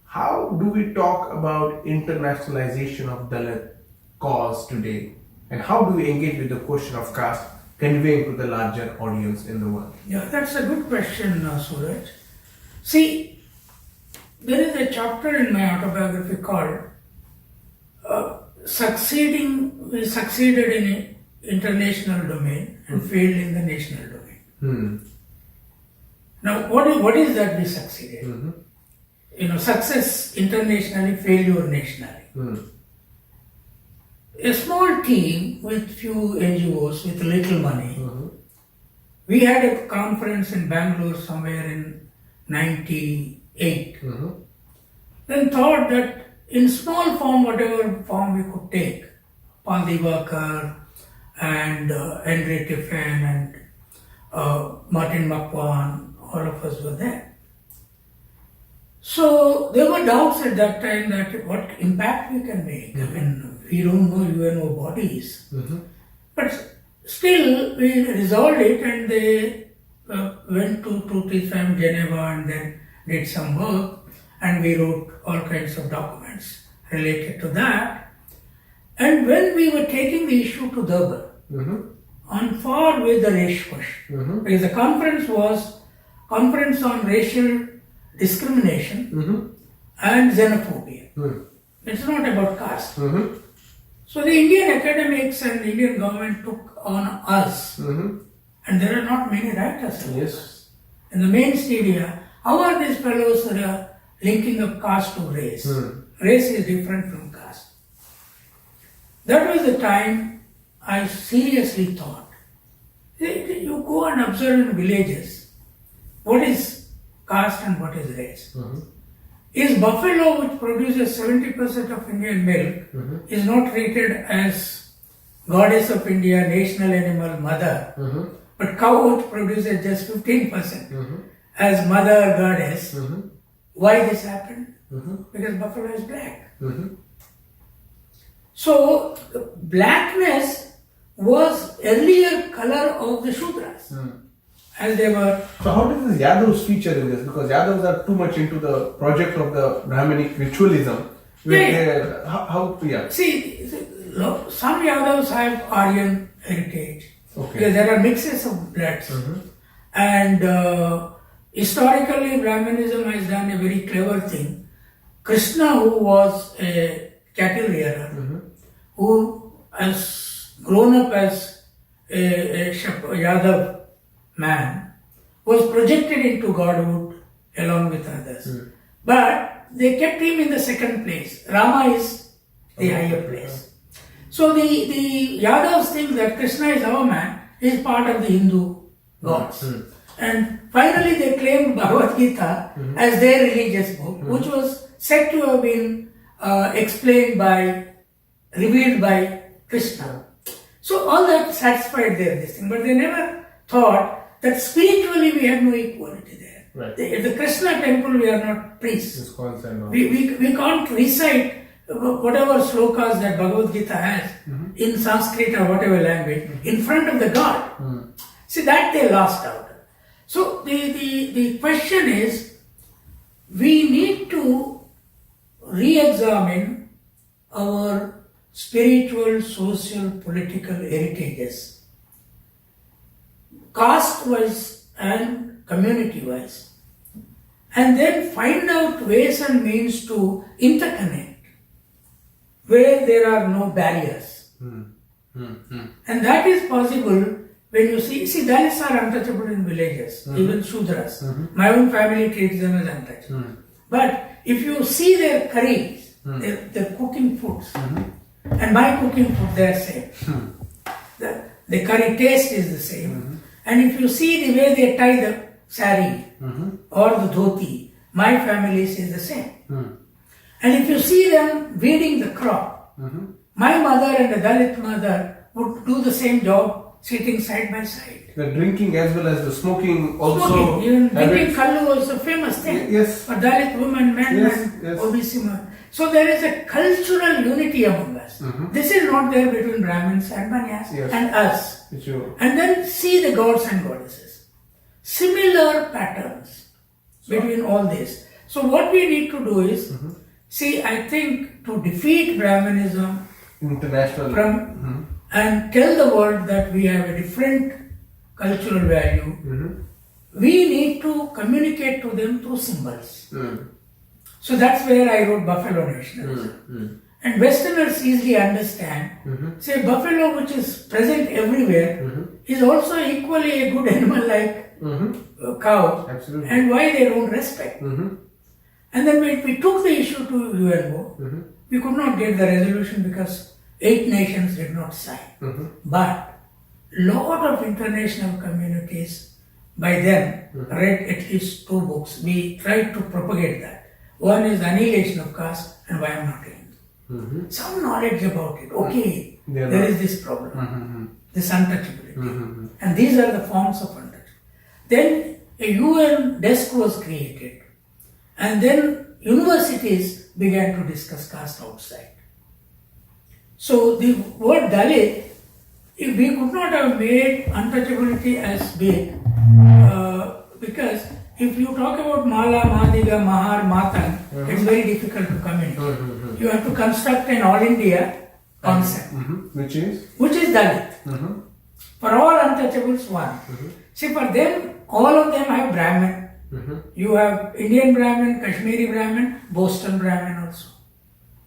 How do we talk about internationalization of Dalit cause today? And how do we engage with the question of caste, conveying to the larger audience in the world? Yeah, that's a good question, Suraj. See, there is a chapter in my autobiography called We succeeded in international domain and failed in the national domain. Now, what is that we succeeded? Success internationally, failure nationally. A small team with few NGOs with little money. We had a conference in Bangalore somewhere in 98. Then thought that in small form, whatever form we could take, Paul Divakar and Andre Tiffin and Martin McQuan, all of us were there. So there were doubts at that time that what impact we can make. I mean, we don't know UNO bodies. But still, we resolved it, and they went to Tutisheim, Geneva, and then did some work, and we wrote all kinds of documents related to that. And when we were taking the issue to Durban, on par with the race push, because the conference was conference on racial discrimination and xenophobia. It's not about caste. So the Indian academics and Indian government took on us, and there are not many writers. Yes. In the main media, how are these fellows linking up caste to race? Race is different from caste. That was the time I seriously thought, you go and observe in villages, what is caste and what is race? Is buffalo, which produces 70% of Indian milk, is not treated as goddess of India, national animal, mother. But cow produces just 15% as mother goddess. Why this happened? Because buffalo is black. So blackness was earlier color of the Shudras. As they were. So how did the Yadavs feature in this? Because Yadavs are too much into the project of the Brahminic ritualism. See, some Yadavs have Aryan heritage. Okay. Because there are mixes of bloods. And historically, Brahmanism has done a very clever thing. Krishna, who was a cattle rearer, who has grown up as a Yadav man, was projected into godhood along with others. But they kept him in the second place. Rama is the higher place. So the Yadavs think that Krishna is our man, is part of the Hindu gods. And finally they claimed Bhagavad Gita as their religious book, which was said to have been revealed by Krishna. So all that satisfied their this thing, but they never thought that spiritually we have no equality there. Right. At the Krishna temple we are not priests. We can't recite whatever slokas that Bhagavad Gita has in Sanskrit or whatever language in front of the God. See, that they lost out. So the question is, we need to re-examine our spiritual, social, political heritages, caste-wise and community-wise, and then find out ways and means to interconnect where there are no barriers. And that is possible when you see Dalits are untouchable in villages, even Shudras. My own family treats them as untouchable. But if you see their curries, their cooking foods, and my cooking food, they are same. The curry taste is the same. And if you see the way they tie the sari or the dhoti, my family is the same. And if you see them weeding the crop, my mother and the Dalit mother would do the same job sitting side by side. The drinking as well as the smoking also. Even drinking kallu was a famous thing. Yes. For Dalit women, men, and OBC men. So there is a cultural unity among us. This is not there between Brahmins and Banyas and us. And then see the gods and goddesses. Similar patterns between all this. So what we need to do is, see, I think to defeat Brahmanism international and tell the world that we have a different cultural value, we need to communicate to them through symbols. So that's where I wrote Buffalo Nationalism. And Westerners easily understand, say buffalo, which is present everywhere, is also equally a good animal like a cow. Absolutely. And why they don't respect. And then when we took the issue to UNO, we could not get the resolution because 8 nations did not sign. But lot of international communities by then read at least 2 books. We tried to propagate that. One is Annihilation of Caste and Why I'm Not Hindu. Some knowledge about it. Okay, there is this problem, this untouchability. And these are the forms of untouchability. Then a UN desk was created. And then universities began to discuss caste outside. So the word Dalit, if we could not have made untouchability as big, because if you talk about Mala, Madiga, Mahar, Matan, it's very difficult to communicate. You have to construct an all India concept. Which is Dalit. For all untouchables, one. See, for them, all of them have Brahmin. You have Indian Brahmin, Kashmiri Brahmin, Boston Brahmin also.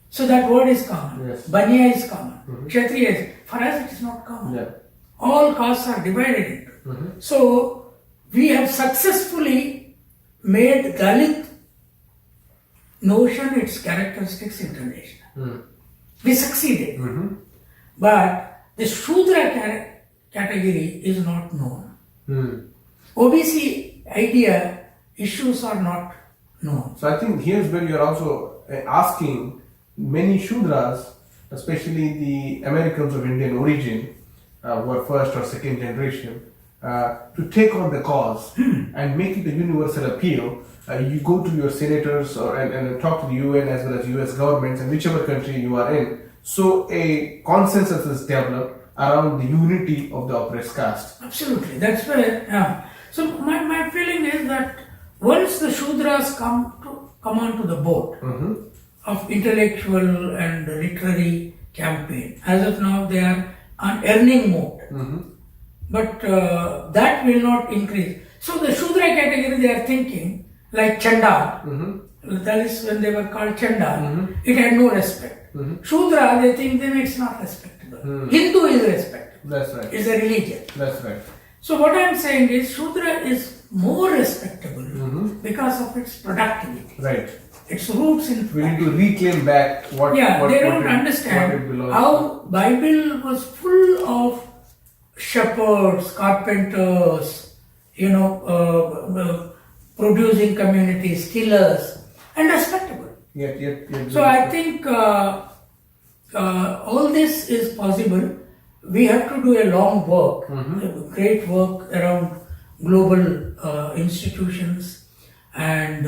So that word is common. Banya is common. Kshatriya is. For us it is not common. All castes are divided into. So we have successfully made Dalit notion, its characteristics international. We succeeded. But the Shudra category is not known. OBC idea, issues are not known. So I think here's where you're also asking many Shudras especially the Americans of Indian origin, who are first or second generation, to take on the cause and make it a universal appeal. You go to your senators and talk to the UN as well as US governments and whichever country you are in. So a consensus is developed around the unity of the oppressed caste. Absolutely, that's where. So my feeling is that once the Shudras come onto the boat of intellectual and literary campaign, as of now they are on earning mode, but that will not increase. So the Shudra category, they are thinking like Chanda. That is when they were called Chanda. It had no respect. Shudra, they think then it's not respectable. Hindu is respectable. That's right. It's a religion. That's right. So what I am saying is Shudra is more respectable because of its productivity. Right. Its roots in. We need to reclaim back what. They don't understand how Bible was full of shepherds, carpenters, producing communities, tillers, and respectable. So I think all this is possible. We have to do a long work, great work around global institutions and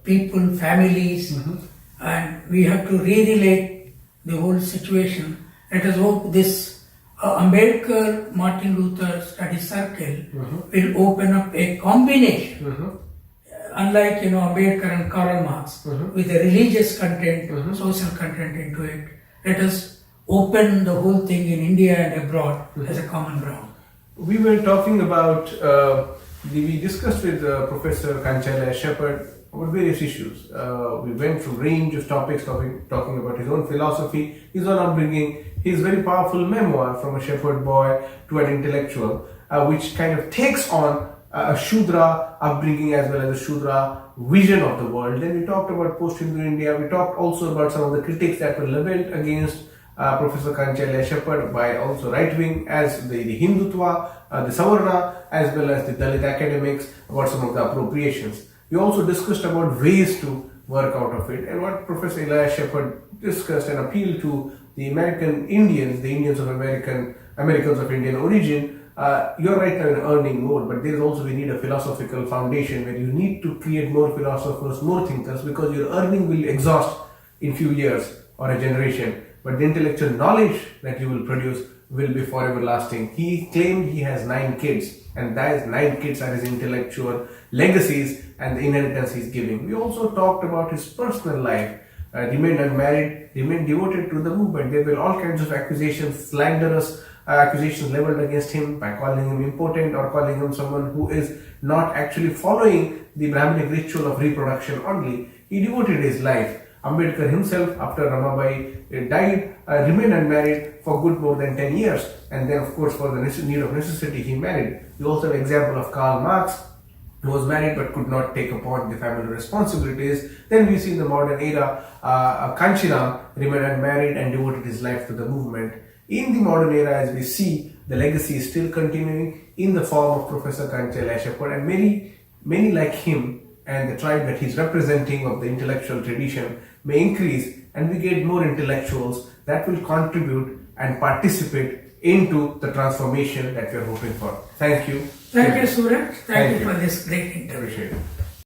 people, families, and we have to re-relate the whole situation. Let us hope this Ambedkar Martin Luther Study Circle will open up a combination, unlike Ambedkar and Karl Marx, with a religious content, social content into it. Let us open the whole thing in India and abroad as a common ground. We were talking about, we discussed with Professor Kancha Shepherd about various issues. We went through range of topics, talking about his own philosophy, his own upbringing, his very powerful memoir from a shepherd boy to an intellectual, which kind of takes on a Shudra upbringing as well as a Shudra vision of the world. Then we talked about post-Hindu India. We talked also about some of the critics that were leveled against Professor Kancha Shepherd by also right-wing as the Hindutva, the Savarna, as well as the Dalit academics, about some of the appropriations. We also discussed about ways to work out of it, and what Professor Ilaiah Shepherd discussed and appealed to the American Indians, the Indians of Americans of Indian origin. You're right now in earning mode, but there's also, we need a philosophical foundation where you need to create more philosophers, more thinkers, because your earning will exhaust in few years or a generation, but the intellectual knowledge that you will produce will be forever lasting. He claimed he has 9 kids, and those 9 kids are his intellectual legacies and the inheritance he's giving. We also talked about his personal life. Remained unmarried, remained devoted to the movement. There were all kinds of accusations, slanderous accusations leveled against him by calling him impotent or calling him someone who is not actually following the Brahminic ritual of reproduction only. He devoted his life. Ambedkar himself, after Ramabai died, remained unmarried for good more than 10 years. And then, of course, for the need of necessity, he married. We also have an example of Karl Marx, who was married but could not take upon the family responsibilities. Then we see in the modern era, Kanchiram remained unmarried and devoted his life to the movement. In the modern era, as we see, the legacy is still continuing in the form of Professor Kancha Shepherd, and many like him and the tribe that he's representing of the intellectual tradition may increase, and we get more intellectuals that will contribute and participate into the transformation that we are hoping for. Thank you. Thank you, Suraj. Thank you for this great interview. Appreciate it.